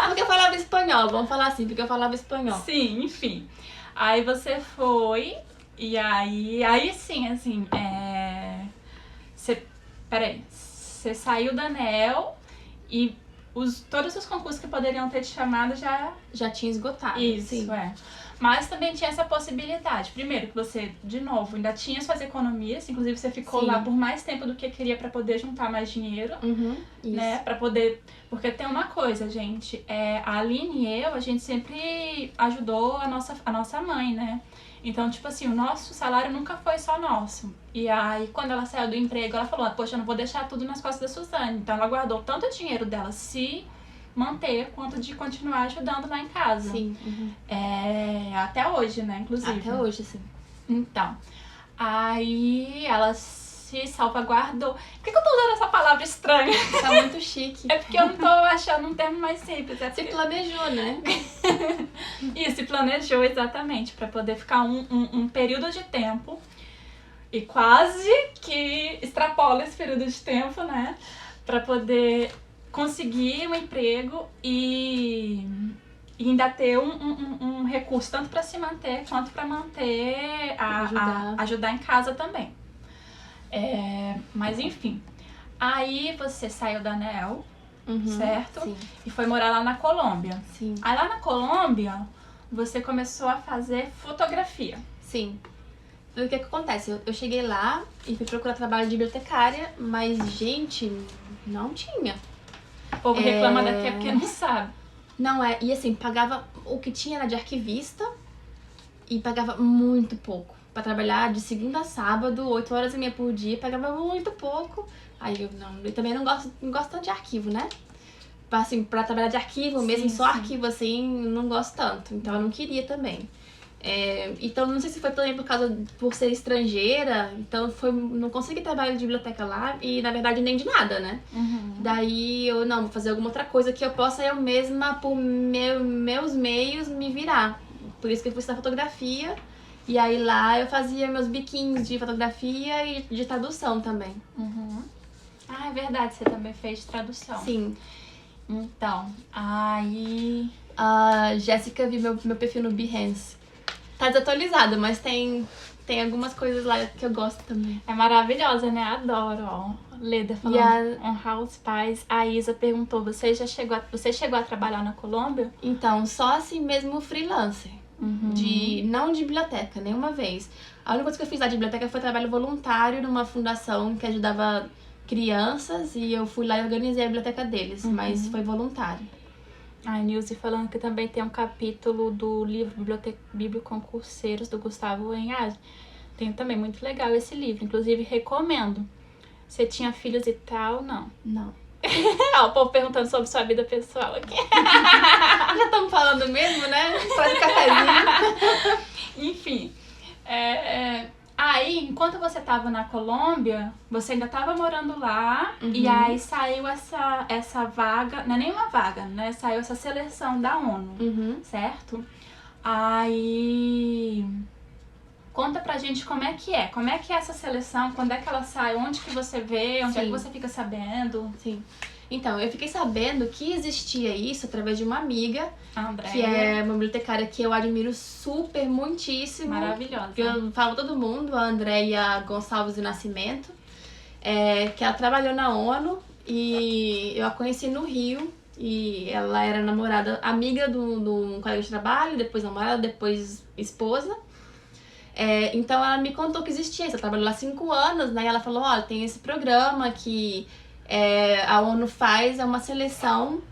Porque eu falava espanhol, vamos falar assim, porque eu falava espanhol. Sim, enfim. Aí você foi, e aí sim, assim, você saiu da ANEEL e todos os concursos que poderiam ter te chamado já tinha esgotado. Isso, sim. Mas também tinha essa possibilidade. Primeiro, que você, de novo, ainda tinha suas economias. Inclusive, você ficou Sim. lá por mais tempo do que queria pra poder juntar mais dinheiro. Isso. Né? Pra poder... Porque tem uma coisa, gente. A Aline e eu, a gente sempre ajudou a nossa mãe, né? Então, tipo assim, o nosso salário nunca foi só nosso. E aí, quando ela saiu do emprego, ela falou, poxa, eu não vou deixar tudo nas costas da Suzane. Então, ela guardou tanto o dinheiro dela se manter, quanto de continuar ajudando lá em casa. Sim. Até hoje, né, inclusive. Até hoje, sim. Então, aí ela se salvaguardou. Por que eu tô usando essa palavra estranha? Tá muito chique. É porque eu não tô achando um termo mais simples. Se planejou, né? Isso, se planejou exatamente, pra poder ficar um período de tempo, e quase que extrapola esse período de tempo, né? Pra poder conseguir um emprego e ainda ter um recurso tanto para se manter quanto para manter ajudar em casa também. Mas enfim, aí você saiu da ANEEL, certo? Sim. E foi morar lá na Colômbia. Sim. Aí lá na Colômbia você começou a fazer fotografia. Sim. O que acontece? Eu cheguei lá e fui procurar trabalho de bibliotecária, mas, gente, não tinha. O povo reclama daqui porque não sabe. Não e assim, pagava, o que tinha era de arquivista e pagava muito pouco. pra trabalhar de segunda a sábado, 8 horas e meia por dia, pagava muito pouco. Aí eu também não gosto tanto de arquivo, né? Assim, pra trabalhar de arquivo mesmo, Sim, só sim. arquivo assim, não gosto tanto. Então eu não queria também. Então não sei se foi também por ser estrangeira, então não consegui trabalhar de biblioteca lá e na verdade nem de nada, né? Daí eu vou fazer alguma outra coisa que eu possa eu mesma, por meus meios, me virar. Por isso que eu fui estudar fotografia. E aí lá eu fazia meus biquinhos de fotografia e de tradução também. Ah, é verdade, você também fez tradução. Sim. Então, aí... A Jéssica viu meu perfil no Behance. Tá desatualizado, mas tem algumas coisas lá que eu gosto também. É maravilhosa, né? Adoro, ó. Leda falando honrar os pais. A Isa perguntou, você chegou a trabalhar na Colômbia? Então, só assim mesmo freelancer. Não de biblioteca, nenhuma vez. A única coisa que eu fiz lá de biblioteca foi trabalho voluntário numa fundação que ajudava crianças e eu fui lá e organizei a biblioteca deles, mas foi voluntário. A Nilce falando que também tem um capítulo do livro Bíblio-Concurseiros do Gustavo Enhage. Tem também, muito legal esse livro, inclusive recomendo. Você tinha filhos e tal? Não. Não. Ó, o povo perguntando sobre sua vida pessoal aqui. Já estamos falando mesmo, né? Faz um cafezinho. Enfim, aí, enquanto você tava na Colômbia, você ainda tava morando lá, e aí saiu essa vaga, não é nem uma vaga, né? Saiu essa seleção da ONU, certo? Aí, conta pra gente como é que é essa seleção, quando é que ela sai, onde que você vê, onde é que você fica sabendo? Sim. Então, eu fiquei sabendo que existia isso através de uma amiga, A Andréia. que é uma bibliotecária que eu admiro muitíssimo. Maravilhosa. Eu falo todo mundo, a Andréia Gonçalves do Nascimento, que ela trabalhou na ONU e eu a conheci no Rio. E ela era amiga de um colega de trabalho, depois namorada, depois esposa. Então ela me contou que existia isso, ela trabalhou lá 5 anos, né? E ela falou, olha, tem esse programa que a ONU faz, é uma seleção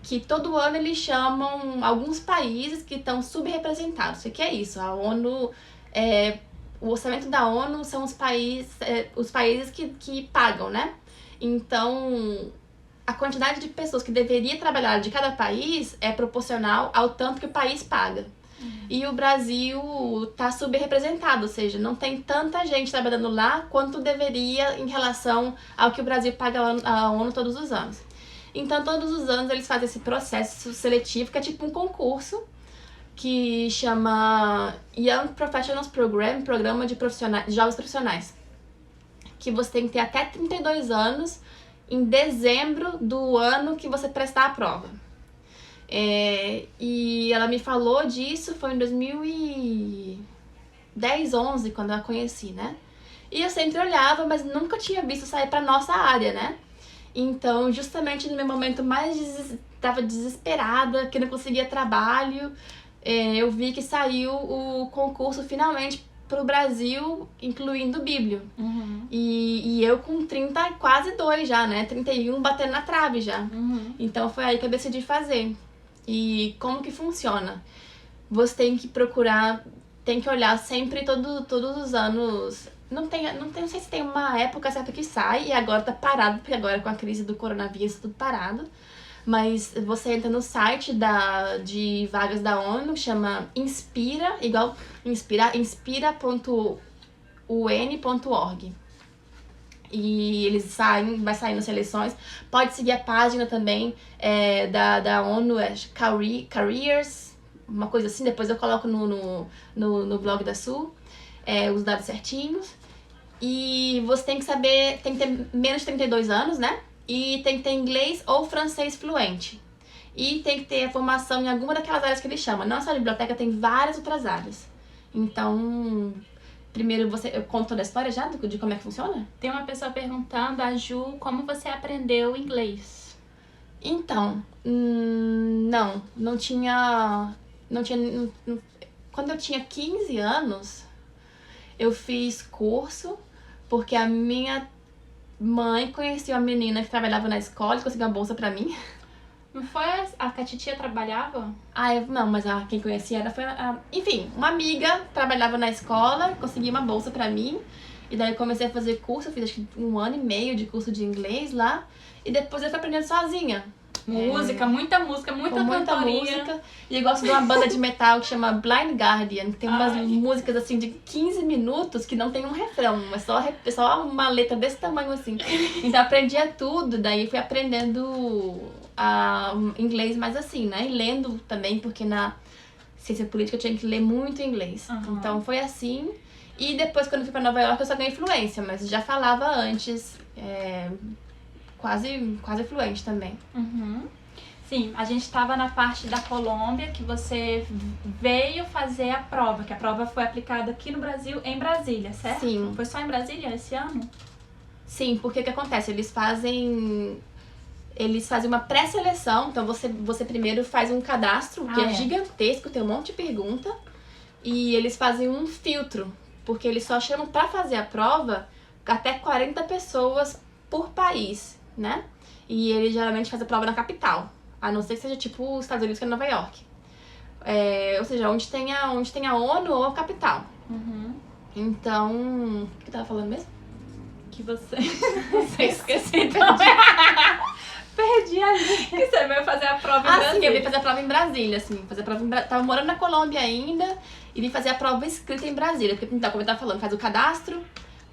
que todo ano eles chamam alguns países que estão subrepresentados. O que é isso? A ONU, o orçamento da ONU são os países que pagam, né? Então, a quantidade de pessoas que deveria trabalhar de cada país é proporcional ao tanto que o país paga. E o Brasil está subrepresentado, ou seja, não tem tanta gente trabalhando lá quanto deveria em relação ao que o Brasil paga à ONU todos os anos. Então, todos os anos eles fazem esse processo seletivo, que é tipo um concurso, que chama Young Professionals Program, Programa de Jovens Profissionais. Que você tem que ter até 32 anos em dezembro do ano que você prestar a prova. E ela me falou disso, foi em 2010, 11, quando eu a conheci, né? E eu sempre olhava, mas nunca tinha visto sair pra nossa área, né? Então, justamente no meu momento estava desesperada, que não conseguia trabalho, eu vi que saiu o concurso finalmente pro Brasil, incluindo o Bíblio. E eu com 30, quase 2 já, né? 31 batendo na trave já. Então foi aí que eu decidi fazer. E como que funciona? Você tem que procurar, tem que olhar sempre todos os anos. Não sei se tem uma época certa que sai e agora tá parado, porque agora com a crise do coronavírus tá tudo parado. Mas você entra no site de vagas da ONU, chama Inspira, igual inspira.un.org. E vai saindo seleções. Pode seguir a página também da ONU, Careers, uma coisa assim. Depois eu coloco no blog da Sul os dados certinhos. E você tem que ter menos de 32 anos, né? E tem que ter inglês ou francês fluente. E tem que ter a formação em alguma daquelas áreas que ele chama. Não só a biblioteca, tem várias outras áreas. Então, primeiro eu conto toda a história já de como é que funciona? Tem uma pessoa perguntando, a Ju, como você aprendeu inglês? Então, não tinha... Quando eu tinha 15 anos, eu fiz curso, porque a minha mãe conhecia uma menina que trabalhava na escola e conseguiu uma bolsa pra mim. Não foi a que a titia trabalhava? Não, mas quem conhecia ela foi enfim, uma amiga trabalhava na escola, consegui uma bolsa pra mim. E daí eu comecei a fazer curso, eu fiz acho que 1 ano e meio de curso de inglês lá. E depois eu fui aprendendo sozinha. Muita música, muita cantoria. Música. E eu gosto de uma banda de metal que chama Blind Guardian, que tem umas músicas assim de 15 minutos que não tem um refrão, é só uma letra desse tamanho assim. Então eu aprendia tudo, daí fui aprendendo inglês mais assim, né? E lendo também, porque na ciência política eu tinha que ler muito inglês. Então foi assim. E depois, quando eu fui pra Nova York, eu só ganhei fluência, mas já falava antes, quase fluente também. Sim, a gente estava na parte da Colômbia, que você veio fazer a prova, que a prova foi aplicada aqui no Brasil, em Brasília, certo? Sim. Foi só em Brasília esse ano? Sim, porque o que acontece? Eles fazem uma pré-seleção, então você primeiro faz um cadastro, que é gigantesco, tem um monte de pergunta, e eles fazem um filtro, porque eles só chamam pra fazer a prova até 40 pessoas por país, né? E eles geralmente fazem a prova na capital, a não ser que seja tipo os Estados Unidos, que é Nova York. Ou seja, onde tem a ONU ou a capital. Então, o que eu tava falando mesmo? Que você esqueci também. Perdi a gente. Que você veio fazer a prova em Brasília. Sim, eu vim fazer a prova em Brasília, assim. Tava morando na Colômbia ainda e vim fazer a prova escrita em Brasília. Porque, então, como eu tava falando, faz o cadastro,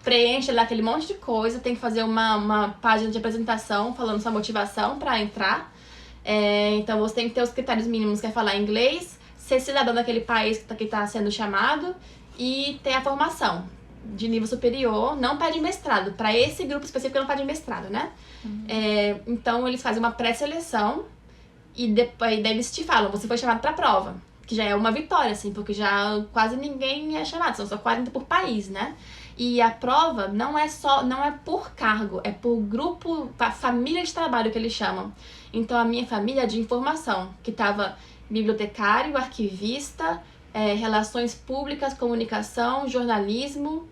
preenche lá aquele monte de coisa, tem que fazer uma página de apresentação falando sua motivação pra entrar. Então, você tem que ter os critérios mínimos, que é falar inglês, ser cidadão daquele país que tá sendo chamado e ter a formação de nível superior, não pede mestrado. Para esse grupo específico não pede mestrado, né? Então eles fazem uma pré-seleção e daí eles te falam, você foi chamado para prova, que já é uma vitória, assim, porque já quase ninguém é chamado, são só 40 por país, né? E a prova não é por cargo, é por grupo, família de trabalho que eles chamam. Então a minha família é de informação, que tava bibliotecário, arquivista, relações públicas, comunicação, jornalismo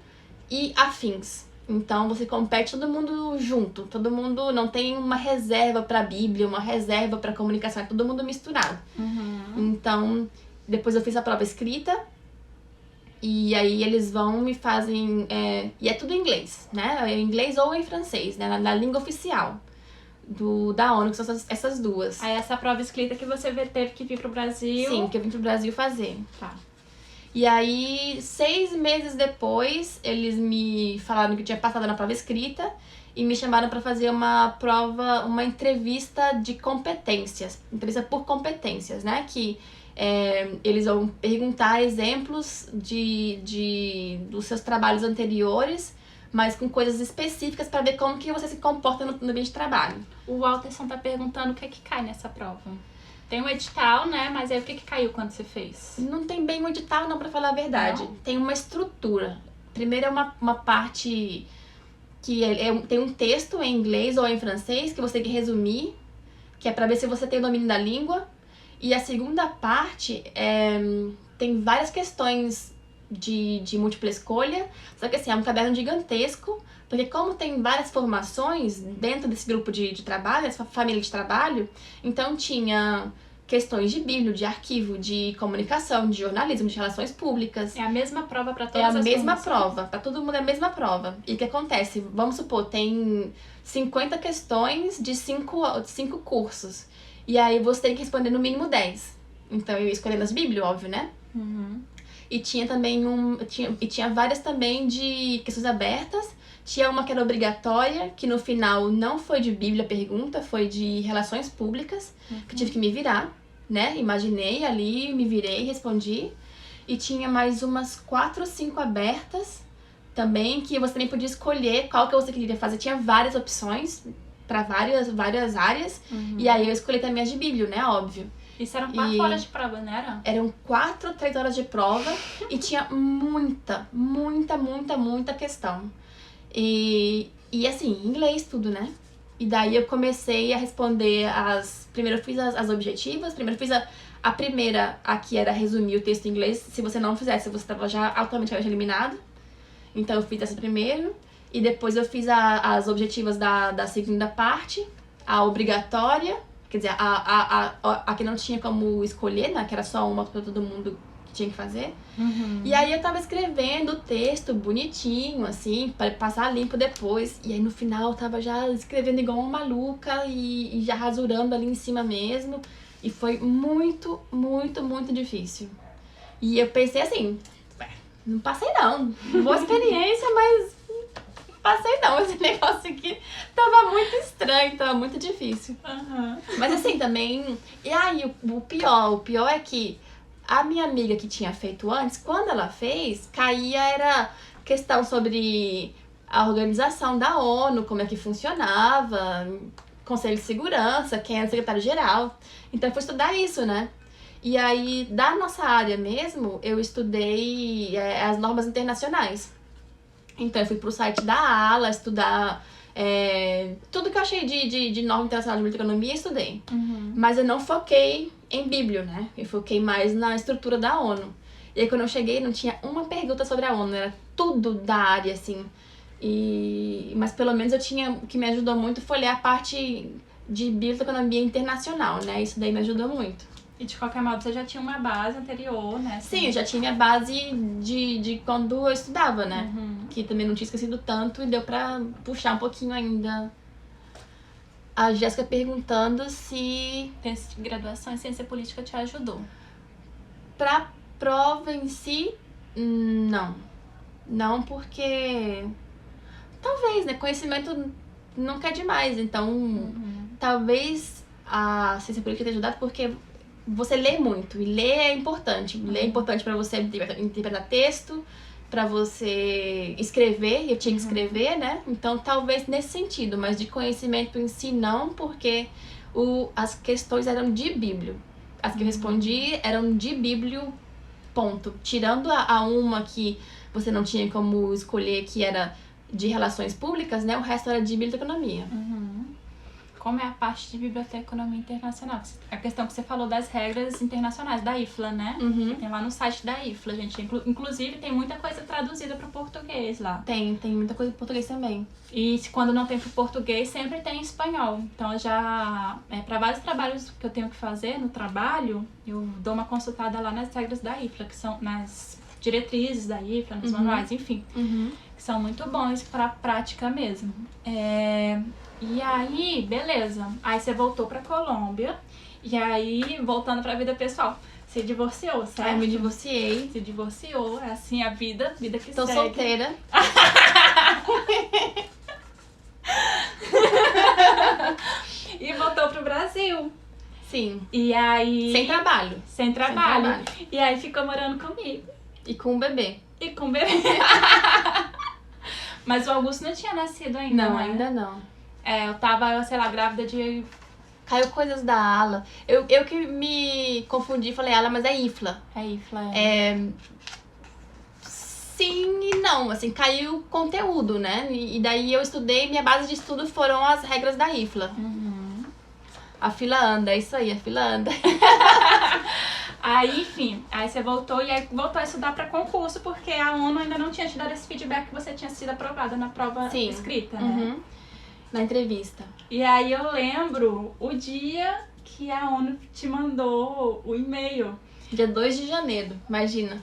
e afins. Então você compete todo mundo junto, todo mundo não tem uma reserva para Bíblia, uma reserva para comunicação, é todo mundo misturado. Então depois eu fiz a prova escrita e aí eles me fazem, e é tudo em inglês, né? Em inglês ou em francês, né? Na língua oficial da ONU, que são essas duas. Aí essa prova escrita que você teve que vir pro Brasil. Sim, que eu vim pro Brasil fazer. Tá. E aí, 6 meses depois, eles me falaram que eu tinha passado na prova escrita e me chamaram para fazer uma entrevista de competências, entrevista por competências, né? Que eles vão perguntar exemplos dos seus trabalhos anteriores, mas com coisas específicas para ver como que você se comporta no ambiente de trabalho. O Walterson tá perguntando o que é que cai nessa prova. Tem um edital, né? Mas aí o que caiu quando você fez? Não tem bem um edital, não, pra falar a verdade. Não? Tem uma estrutura. Primeiro é uma parte que tem um texto em inglês ou em francês que você tem que resumir, que é pra ver se você tem o domínio da língua. E a segunda parte tem várias questões de múltipla escolha, só que assim, é um caderno gigantesco, porque como tem várias formações dentro desse grupo de trabalho, essa família de trabalho, então tinha questões de Bíblia, de arquivo, de comunicação, de jornalismo, de relações públicas. É a mesma prova para todas as formações? É a mesma prova, para todo mundo é a mesma prova. E o que acontece? Vamos supor, tem 50 questões de 5 cursos. E aí você tem que responder no mínimo 10. Então eu ia escolhendo as Bíblias, óbvio, né? E tinha também tinha várias também de questões abertas. Tinha uma que era obrigatória, que no final não foi de Bíblia a pergunta, foi de relações públicas, que tive que me virar, né? Imaginei ali, me virei, respondi. E tinha mais umas 4 ou 5 abertas também, que você também podia escolher qual que você queria fazer. Tinha várias opções para várias áreas. E aí eu escolhi também as de Bíblia, né? Óbvio. Isso eram 4 horas de prova, não era? Eram 4 ou 3 horas de prova e tinha muita questão. E assim, inglês tudo, né? E daí eu comecei a responder primeiro eu fiz as objetivas, primeiro eu fiz a primeira, aqui era resumir o texto em inglês. Se você não fizesse, você estava já automaticamente eliminado. Então eu fiz essa primeiro. E depois eu fiz as objetivas da segunda parte, a obrigatória, Quer dizer, a que não tinha como escolher, né? Que era só uma pra todo mundo que tinha que fazer. E aí eu tava escrevendo o texto bonitinho, assim, pra passar limpo depois. E aí no final eu tava já escrevendo igual uma maluca e já rasurando ali em cima mesmo. E foi muito, muito, muito difícil. E eu pensei assim, não passei não. Boa experiência, mas não passei não. Esse negócio aqui tava muito estranho, tava muito difícil. Mas assim, também... E aí, o pior é que a minha amiga que tinha feito antes, quando ela fez, era questão sobre a organização da ONU, como é que funcionava, Conselho de Segurança, quem era o secretário-geral. Então eu fui estudar isso, né? E aí, da nossa área mesmo, eu estudei as normas internacionais. Então eu fui pro site da ALA estudar tudo que eu achei de norma internacional de biblioteconomia, estudei. Mas eu não foquei em Bíblio, né? Eu foquei mais na estrutura da ONU. E aí quando eu cheguei, não tinha uma pergunta sobre a ONU, era tudo da área, assim. Mas pelo menos o que me ajudou muito foi ler a parte de biblioteconomia internacional, né? Isso daí me ajudou muito. E de qualquer modo, você já tinha uma base anterior, né? Sim, eu já tinha minha base de quando eu estudava, né? Que também não tinha esquecido tanto e deu pra puxar um pouquinho ainda. A Jéssica perguntando se... Esse de graduação em ciência política te ajudou? Pra prova em si, não. Não porque... Talvez, né? Conhecimento nunca é demais. Então, talvez a ciência política tenha ajudado porque... Você lê muito, e ler é importante. Ler é importante pra você interpretar texto, pra você escrever, eu tinha que escrever, né? Então, talvez nesse sentido, mas de conhecimento em si não, porque as questões eram de Bíblio. As que eu respondi eram de Bíblio, ponto. Tirando a uma que você não tinha como escolher, que era de relações públicas, né? O resto era de biblioteconomia. Como é a parte de biblioteconomia internacional? A questão que você falou das regras internacionais da IFLA, né? Tem lá no site da IFLA, gente. Inclusive, tem muita coisa traduzida para o português lá. Tem muita coisa em português também. E quando não tem para o português, sempre tem em espanhol. Então, para vários trabalhos que eu tenho que fazer no trabalho, eu dou uma consultada lá nas regras da IFLA, que são nas diretrizes da IFLA, nos manuais, enfim. Que são muito bons para a prática mesmo. E aí, beleza. Aí você voltou pra Colômbia. E aí, voltando pra vida pessoal, você divorciou, certo? Aí eu me divorciei. Se divorciou, é assim a vida que Tô segue. solteira. E voltou pro Brasil. Sim. E aí... Sem trabalho. Sem trabalho. E aí ficou morando comigo. E com um bebê. E com o bebê. Mas o Augusto não tinha nascido ainda, Não, né? ainda não. Eu tava, sei lá, grávida de... Caiu coisas da ALA. Eu que me confundi e falei ALA, mas é IFLA. É IFLA, Sim e não, assim, caiu conteúdo, né? E daí eu estudei, minha base de estudo foram as regras da IFLA. A fila anda, é isso aí, a fila anda. Aí, enfim, aí você voltou e aí voltou a estudar para concurso, porque a ONU ainda não tinha te dado esse feedback que você tinha sido aprovada na prova escrita, né? Na entrevista. E aí eu lembro o dia que a ONU te mandou o e-mail. Dia 2 de janeiro, imagina.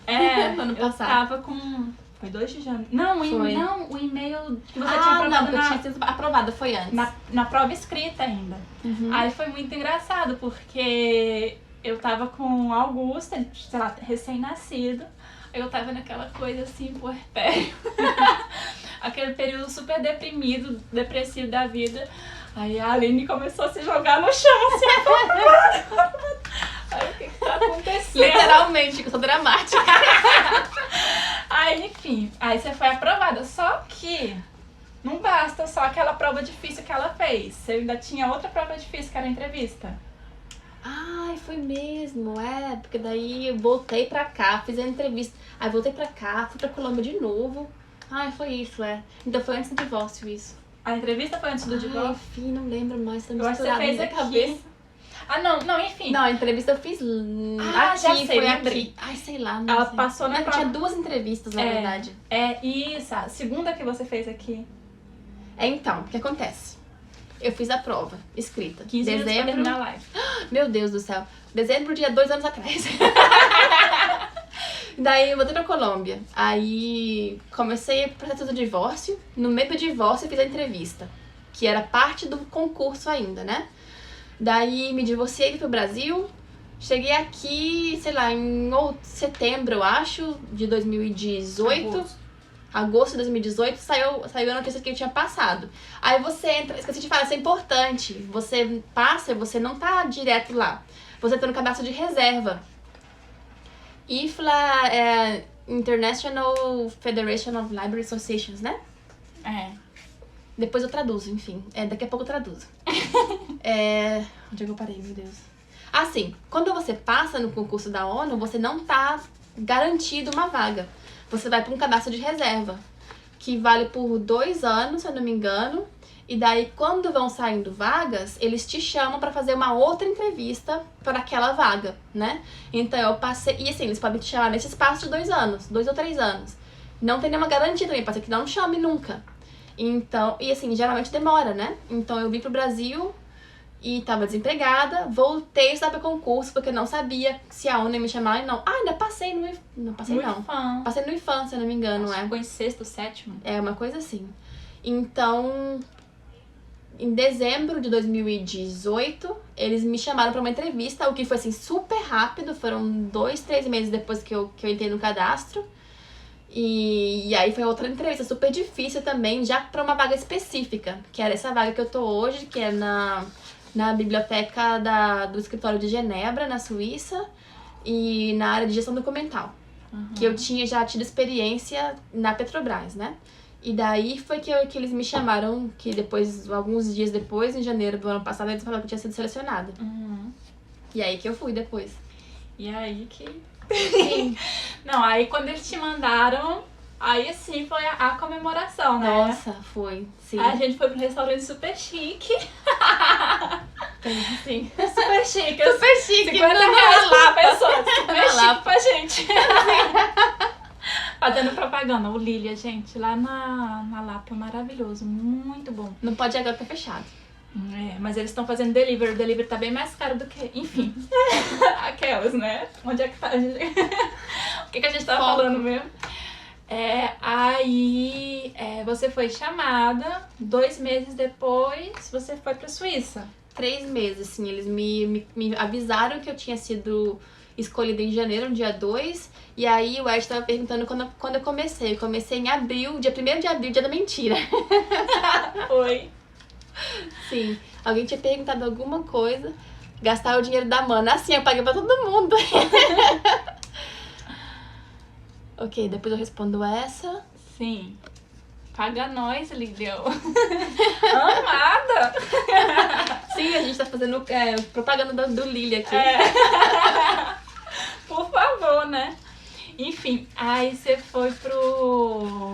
Ano passado. Eu tava com... Foi 2 de janeiro? Não, o e-mail que você tinha aprovado não, que eu tinha sido aprovada, foi antes. Na prova escrita ainda. Aí foi muito engraçado, porque eu tava com o Augusto, ele, sei lá, recém-nascido. Eu tava naquela coisa assim, puerpério. Aquele período super depressivo da vida. Aí a Aline começou a se jogar no chão, assim. Aí o que tá acontecendo? Literalmente, que eu sou dramática. Aí, enfim, aí você foi aprovada. Só que não basta só aquela prova difícil que ela fez. Você ainda tinha outra prova difícil, que era a entrevista. Ai, foi mesmo, porque daí eu voltei pra cá, fiz a entrevista. Aí voltei pra cá, fui pra Colômbia de novo. Ai, foi isso, Então foi antes do divórcio isso. A entrevista foi antes do divórcio? Enfim, não lembro mais, tá Eu acho que você fez aqui. Cabeça. Não, enfim. Não, a entrevista eu fiz aqui, já sei, foi lembrei. aqui. Ai, sei lá, não Ela sei. passou na prova. Tinha 2 entrevistas, na verdade. Isso, a segunda que você fez aqui. Então, o que acontece? eu fiz a prova, escrita. 15 minutos pra terminar a live. Meu Deus do céu. Dezembro, dia 2 anos atrás. Daí eu voltei pra Colômbia. Aí comecei o processo do divórcio. No meio do divórcio eu fiz a entrevista, que era parte do concurso ainda, né? Daí me divorciei pro Brasil. Cheguei aqui, sei lá, em setembro, eu acho, de 2018. Agosto de 2018, saiu a notícia que eu tinha passado. Aí você entra, esqueci de falar, isso é importante. Você passa, você não tá direto lá. Você tá no cadastro de reserva. IFLA é International Federation of Library Associations, né? É. Depois eu traduzo, enfim. Daqui a pouco eu traduzo. Onde é que eu parei, meu Deus? Assim, quando você passa no concurso da ONU, você não tá garantido uma vaga. Você vai para um cadastro de reserva, que vale por 2 anos, se eu não me engano. E daí, quando vão saindo vagas, eles te chamam para fazer uma outra entrevista para aquela vaga, né? Então, eu passei... E assim, eles podem te chamar nesse espaço de 2 anos, 2 ou 3 anos. Não tem nenhuma garantia também, pode ser que não chame nunca. Então, e assim, geralmente demora, né? Então, eu vim pro Brasil e tava desempregada, voltei a estudar para concurso, porque eu não sabia se a ONU ia me chamar e não. Ah, ainda passei no... Não passei, não. IFAM. Passei no IFAM, se eu não me engano, Ficou em 6º, 7º. É, uma coisa assim. Então... Em dezembro de 2018, eles me chamaram para uma entrevista, o que foi assim super rápido, foram 2, 3 meses depois que eu entrei no cadastro. E aí foi outra entrevista super difícil também, já para uma vaga específica, que era essa vaga que eu tô hoje, que é na biblioteca do escritório de Genebra, na Suíça, e na área de gestão documental, que eu tinha já tido experiência na Petrobras, né? E daí foi que eles me chamaram, que depois, alguns dias depois, em janeiro do ano passado, eles falaram que eu tinha sido selecionada. E aí que eu fui depois. E aí que... Sim. Não, aí quando eles te mandaram, aí sim foi a comemoração, né? Nossa, foi, sim. Aí a gente foi pro restaurante super chique. Sim. Super chique. Super chique. 50 reais lá, pessoal. Super Lá. chique pra gente. Fazendo propaganda. O Lilia, gente, lá na Lapa, maravilhoso. Muito bom. Não pode agora, tá fechado. Mas eles estão fazendo delivery. O delivery tá bem mais caro do que... Enfim. Aquelas, né? Onde é que tá? O que a gente tava falando mesmo? Aí você foi chamada. 2 meses depois, você foi pra Suíça. 3 meses, assim. Eles me avisaram que eu tinha sido escolhida em janeiro, no dia 2. E aí o Ed tava perguntando quando eu comecei. Eu comecei em abril, dia 1º de abril, dia da mentira. Foi. Sim. Alguém tinha perguntado alguma coisa. Gastar o dinheiro da mana. Assim, eu paguei pra todo mundo. Ok, depois eu respondo essa. Sim. Paga nós, Lilia. Amada! Sim, a gente tá fazendo propaganda do Lilia aqui. Por favor, né? Enfim, aí você foi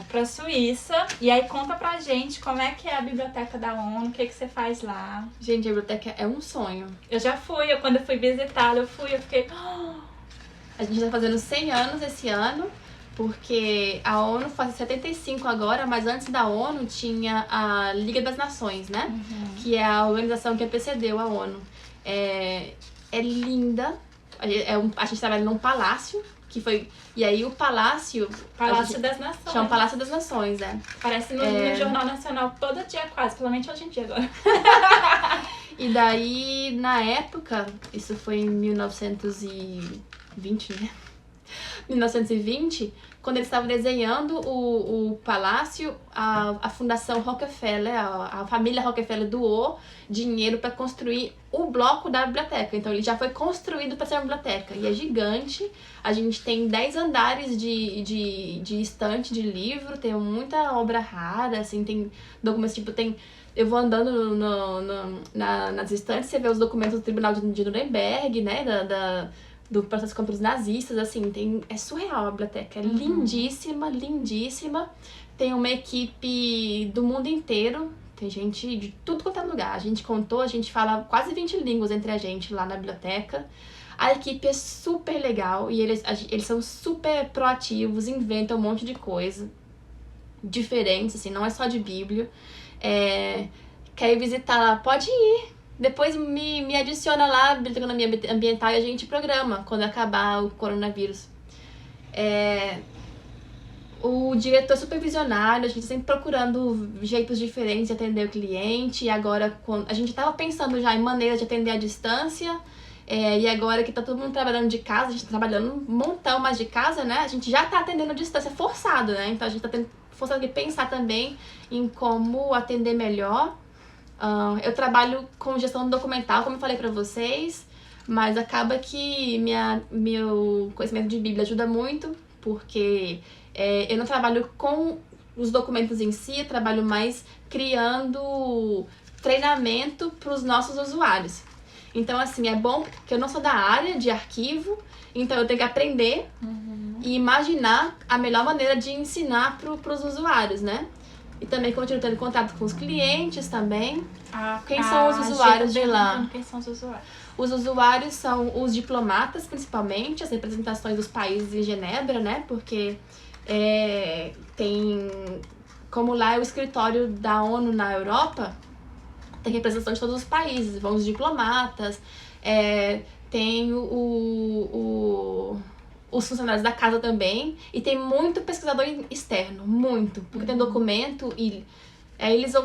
pra Suíça. E aí conta pra gente como é que é a biblioteca da ONU, o que você faz lá. Gente, a biblioteca é um sonho. Eu já fui, quando eu fui visitá-la, eu fiquei... A gente tá fazendo 100 anos esse ano, porque a ONU faz 75 agora, mas antes da ONU tinha a Liga das Nações, né? Que é a organização que antecedeu a ONU. É linda. A gente trabalha num palácio, que foi... E aí o palácio... Palácio das Nações. Chama Palácio das Nações, Parece no Jornal Nacional todo dia quase, pelo menos hoje em dia agora. E daí, na época, isso foi em 1920, né? 1920, quando eles estavam desenhando o palácio, a Fundação Rockefeller, a família Rockefeller doou dinheiro para construir o bloco da biblioteca. Então ele já foi construído para ser uma biblioteca. E é gigante. A gente tem 10 andares de estante de livro, tem muita obra rara, assim, tem documentos, tipo, tem... Eu vou andando nas estantes, você vê os documentos do Tribunal de Nuremberg, né, do processo contra os nazistas, assim, é surreal a biblioteca, é lindíssima, lindíssima. Tem uma equipe do mundo inteiro, tem gente de tudo quanto é lugar. A gente fala quase 20 línguas entre a gente lá na biblioteca. A equipe é super legal e eles são super proativos, inventam um monte de coisa diferentes, assim, não é só de Bíblia. quer ir visitar lá, pode ir. Depois me adiciona lá, Biblioteconomia Ambiental, e a gente programa quando acabar o coronavírus. O diretor é super visionário, a gente sempre procurando jeitos diferentes de atender o cliente. E agora, a gente estava pensando já em maneiras de atender à distância. E agora que tá todo mundo trabalhando de casa, a gente tá trabalhando um montão mais de casa, né? A gente já tá atendendo à distância forçado, né? Então a gente tá forçado de pensar também em como atender melhor. Eu trabalho com gestão documental, como eu falei pra vocês, mas acaba que meu conhecimento de Bíblia ajuda muito, porque eu não trabalho com os documentos em si, eu trabalho mais criando treinamento para os nossos usuários. Então, assim, é bom porque eu não sou da área de arquivo, então eu tenho que aprender e imaginar a melhor maneira de ensinar para os usuários, né? E também continuo tendo contato com os clientes também. Quem são os usuários de lá? Quem são os usuários? Os usuários são os diplomatas, principalmente, as representações dos países em Genebra, né? Porque como lá é o escritório da ONU na Europa, tem representação de todos os países, vão os diplomatas, tem os funcionários da casa também, e tem muito pesquisador externo, muito, porque tem documento e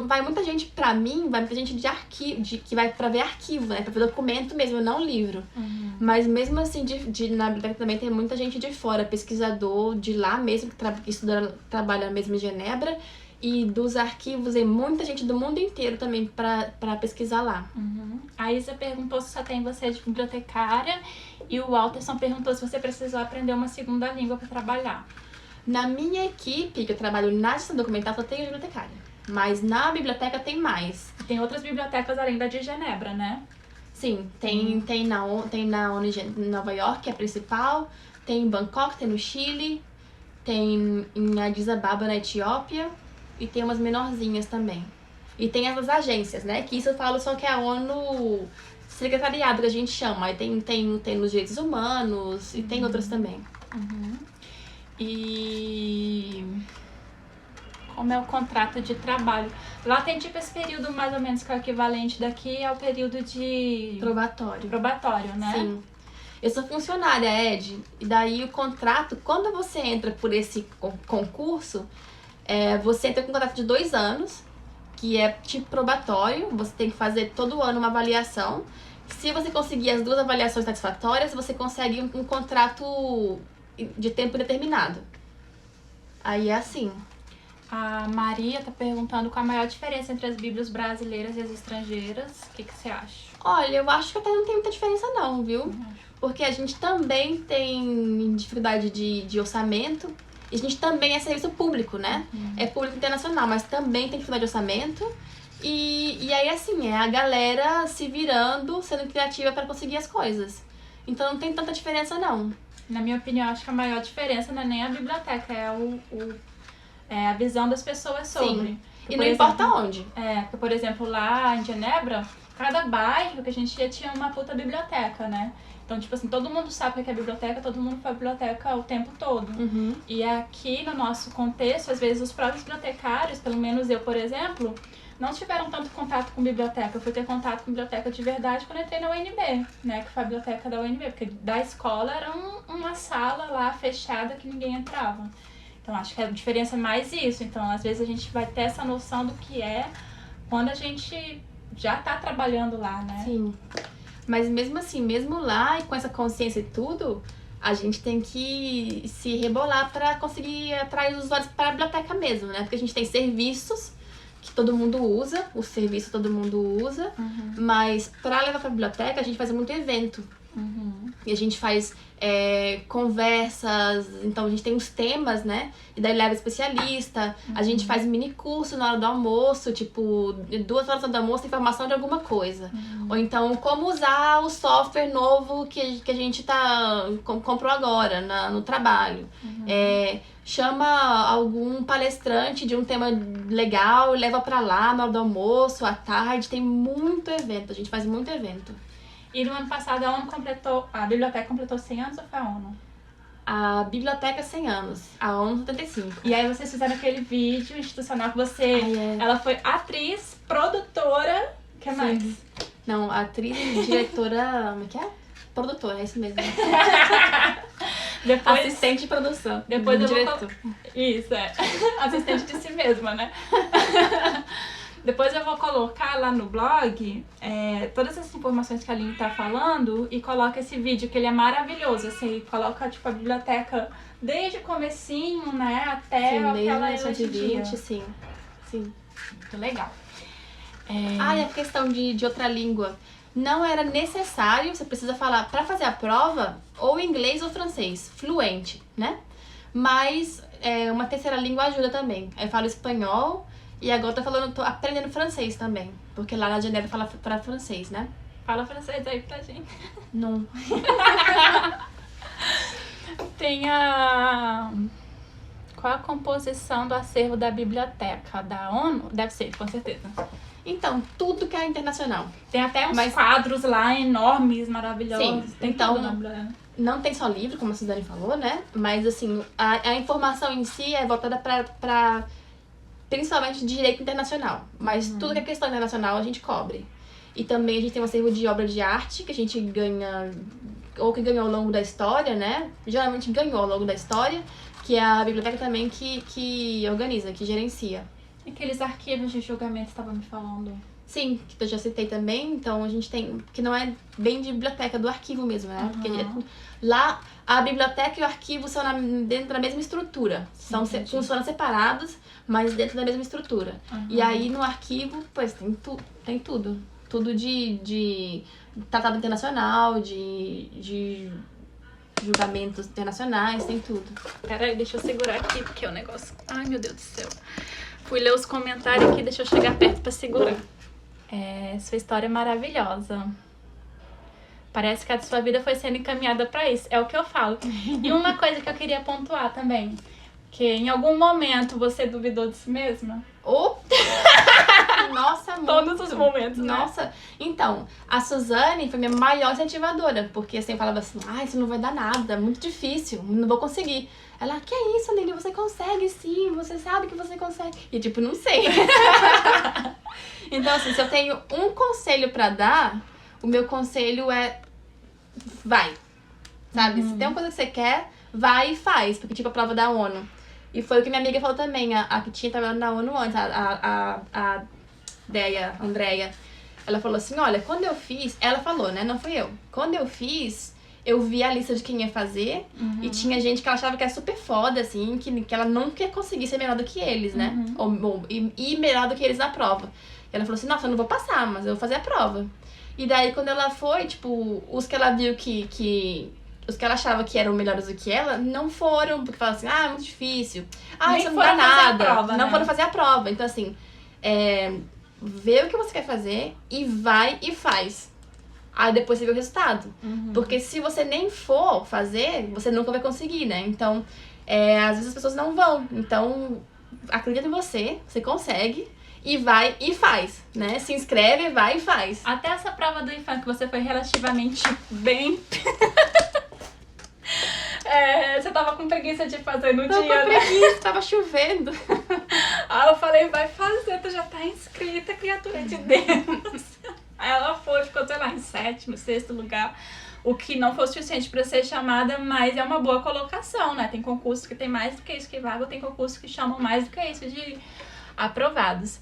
vai muita gente pra mim, vai muita gente de arquivo, que vai pra ver arquivo, né, pra ver documento mesmo, não livro. Mas mesmo assim, na biblioteca também tem muita gente de fora, pesquisador de lá mesmo, que trabalha mesmo em Genebra, e dos arquivos, e muita gente do mundo inteiro também pra pesquisar lá. A Isa perguntou se só tem você de bibliotecária, e o Walterson perguntou se você precisou aprender uma segunda língua para trabalhar. Na minha equipe, que eu trabalho na gestão documental, só tenho bibliotecária. Mas na biblioteca tem mais. Tem outras bibliotecas além da de Genebra, né? Sim, tem na ONU em Nova York, que é a principal. Tem em Bangkok, tem no Chile. Tem em Addis Ababa, na Etiópia. E tem umas menorzinhas também. E tem as agências, né? Que isso eu falo só que é a ONU secretariado, que a gente chama. Aí tem nos direitos humanos e tem outras também. E como é o contrato de trabalho? Lá tem tipo esse período mais ou menos que é o equivalente daqui ao período de probatório, né? Sim. Eu sou funcionária, Ed, e daí o contrato, quando você entra por esse concurso, você entra com um contrato de 2 anos, que é tipo probatório, você tem que fazer todo ano uma avaliação. Se você conseguir as 2 avaliações satisfatórias, você consegue um contrato de tempo determinado. Aí é assim. A Maria tá perguntando qual a maior diferença entre as bíblias brasileiras e as estrangeiras. O que você acha? Olha, eu acho que até não tem muita diferença não, viu? Porque a gente também tem dificuldade de orçamento. E a gente também é serviço público, né? É público internacional, mas também tem dificuldade de orçamento. E aí, assim, é a galera se virando, sendo criativa para conseguir as coisas. Então não tem tanta diferença, não. Na minha opinião, acho que a maior diferença não é nem a biblioteca, é a visão das pessoas sobre. Sim. E não importa onde. Porque, por exemplo, lá em Genebra, cada bairro que a gente ia tinha uma puta biblioteca, né? Então, tipo assim, todo mundo sabe o que é biblioteca, todo mundo foi à biblioteca o tempo todo. E aqui, no nosso contexto, às vezes os próprios bibliotecários, pelo menos eu, por exemplo, não tiveram tanto contato com biblioteca. Eu fui ter contato com biblioteca de verdade quando eu entrei na UNB, né? Que foi a biblioteca da UNB, porque da escola era uma sala lá fechada que ninguém entrava. Então, acho que a diferença é mais isso. Então, às vezes a gente vai ter essa noção do que é quando a gente já tá trabalhando lá, né? Sim. Mas mesmo assim, mesmo lá e com essa consciência e tudo, a gente tem que se rebolar para conseguir atrair os usuários para a biblioteca mesmo, né? Porque a gente tem serviços que todo mundo usa, o serviço todo mundo usa, mas para levar para a biblioteca a gente faz muito evento. E a gente faz conversas, então a gente tem os temas, né? E daí leva especialista, a gente faz mini curso na hora do almoço, tipo, 2 horas do almoço, informação de alguma coisa. Ou então, como usar o software novo que a gente comprou agora no trabalho. Chama algum palestrante de um tema legal, leva pra lá na hora do almoço, à tarde, tem muito evento, a gente faz muito evento. E no ano passado a biblioteca completou 100 anos ou foi a ONU? A biblioteca 100 anos, a ONU 75. E aí vocês fizeram aquele vídeo institucional que você... Ela foi atriz produtora, o que mais? Não, atriz, diretora, como é que é? Produtora, é isso mesmo. Depois, Assistente de produção. depois eu vou diretor. Isso, é. Assistente de si mesma, né? Depois eu vou colocar lá no blog todas essas informações que a Aline tá falando e coloca esse vídeo, que ele é maravilhoso, assim, coloca, tipo, a biblioteca desde o comecinho, né, até Sim, o que desde ela é hoje em dia. 1920, sim. Sim. Muito legal. Ah, e a questão de outra língua. Não era necessário, você precisa falar, pra fazer a prova, ou inglês ou francês, fluente, né? Mas uma terceira língua ajuda também. Eu falo espanhol e agora tô aprendendo francês também. Porque lá na Genebra fala pra francês, né? Fala francês aí pra gente. Não. Tem a... Qual a composição do acervo da biblioteca da ONU? Deve ser, com certeza. Então, tudo que é internacional. Tem até uns quadros lá enormes, maravilhosos. Sim, Tem então, tudo na biblioteca. Não tem só livro, como a Suzane falou, né? Mas, assim, a informação em si é voltada pra principalmente de direito internacional. Mas tudo que é questão internacional a gente cobre. E também a gente tem um acervo de obra de arte que a gente ganha, ou que ganhou ao longo da história, né? Geralmente ganhou ao longo da história, que é a biblioteca também que organiza, que gerencia. Aqueles arquivos de julgamento que estava me falando. Sim, que eu já citei também, então a gente tem, que não é bem de biblioteca, do arquivo mesmo, né? Porque lá a biblioteca e o arquivo são dentro da mesma estrutura, funcionam separados, mas dentro da mesma estrutura. E aí no arquivo, pois tem tudo. Tudo de tratado internacional, de julgamentos internacionais, tem tudo. Peraí, deixa eu segurar aqui, porque o negócio... Ai, meu Deus do céu. Fui ler os comentários aqui, deixa eu chegar perto pra segurar. Sua história é maravilhosa. Parece que a sua vida foi sendo encaminhada pra isso. É o que eu falo. E uma coisa que eu queria pontuar também. Que em algum momento você duvidou de si mesma? Nossa, muito. Todos os momentos, né? Nossa, então, a Suzane foi minha maior incentivadora, porque assim, eu falava assim, isso não vai dar nada, é muito difícil, não vou conseguir. Ela, que é isso, Aline, você consegue sim, você sabe que você consegue. E tipo, não sei. Então assim, se eu tenho um conselho pra dar, o meu conselho é, vai, sabe? Se tem uma coisa que você quer, vai e faz, porque tipo, a prova da ONU. E foi o que minha amiga falou também, a que tinha trabalhado na ONU antes, a Andréia, ela falou assim, olha, quando eu fiz, ela falou, né, não fui eu, quando eu fiz, eu vi a lista de quem ia fazer e tinha gente que ela achava que era super foda, assim, que ela nunca ia conseguir ser melhor do que eles, né, e melhor do que eles na prova. E ela falou assim, nossa, eu não vou passar, mas eu vou fazer a prova. E daí, quando ela foi, tipo, os que ela viu os que ela achava que eram melhores do que ela, não foram, porque falavam assim, é muito difícil. Isso não dá nada. Prova, não né? foram fazer a prova. Então, assim, vê o que você quer fazer e vai e faz. Aí depois você vê o resultado. Porque se você nem for fazer, você nunca vai conseguir, né? Então, às vezes as pessoas não vão. Então, acredita em você, você consegue. E vai e faz, né? Se inscreve, vai e faz. Até essa prova do IFAM que você foi relativamente bem... você tava com preguiça de fazer no dia, né? Preguiça, tava chovendo. Aí eu falei, vai fazer, tu já tá inscrita, criatura de Deus. Aí ela foi, ficou, sei lá, em 7º, 6º lugar. O que não foi o suficiente pra ser chamada, mas é uma boa colocação, né? Tem concursos que tem mais do que isso que vaga, tem concursos que chamam mais do que isso de aprovados.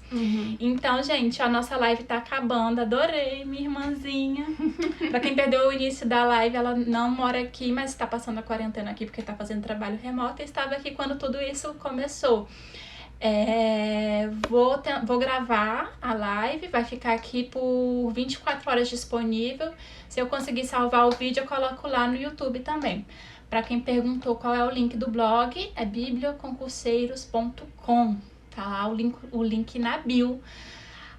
Então, gente, a nossa live tá acabando. Adorei, minha irmãzinha. Pra quem perdeu o início da live, ela não mora aqui, mas tá passando a quarentena aqui porque tá fazendo trabalho remoto e estava aqui quando tudo isso começou. Vou gravar a live, vai ficar aqui por 24 horas disponível. Se eu conseguir salvar o vídeo, eu coloco lá no YouTube também. Pra quem perguntou qual é o link do blog, é biblioconcurseiros.com. Tá lá o link na bio.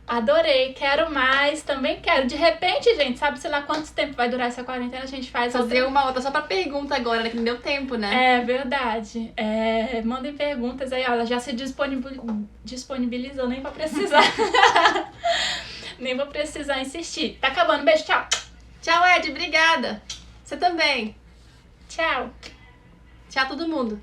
Adorei, quero mais, também quero. De repente, gente, sabe-se lá quanto tempo vai durar essa quarentena, a gente faz fazer uma outra só pra pergunta agora, né? Que não deu tempo, né? É verdade. Mandem perguntas aí, ó, ela já se disponibilizou, nem vou precisar. Nem vou precisar insistir. Tá acabando, beijo, tchau. Tchau, Ed, obrigada. Você também. Tchau. Tchau, todo mundo.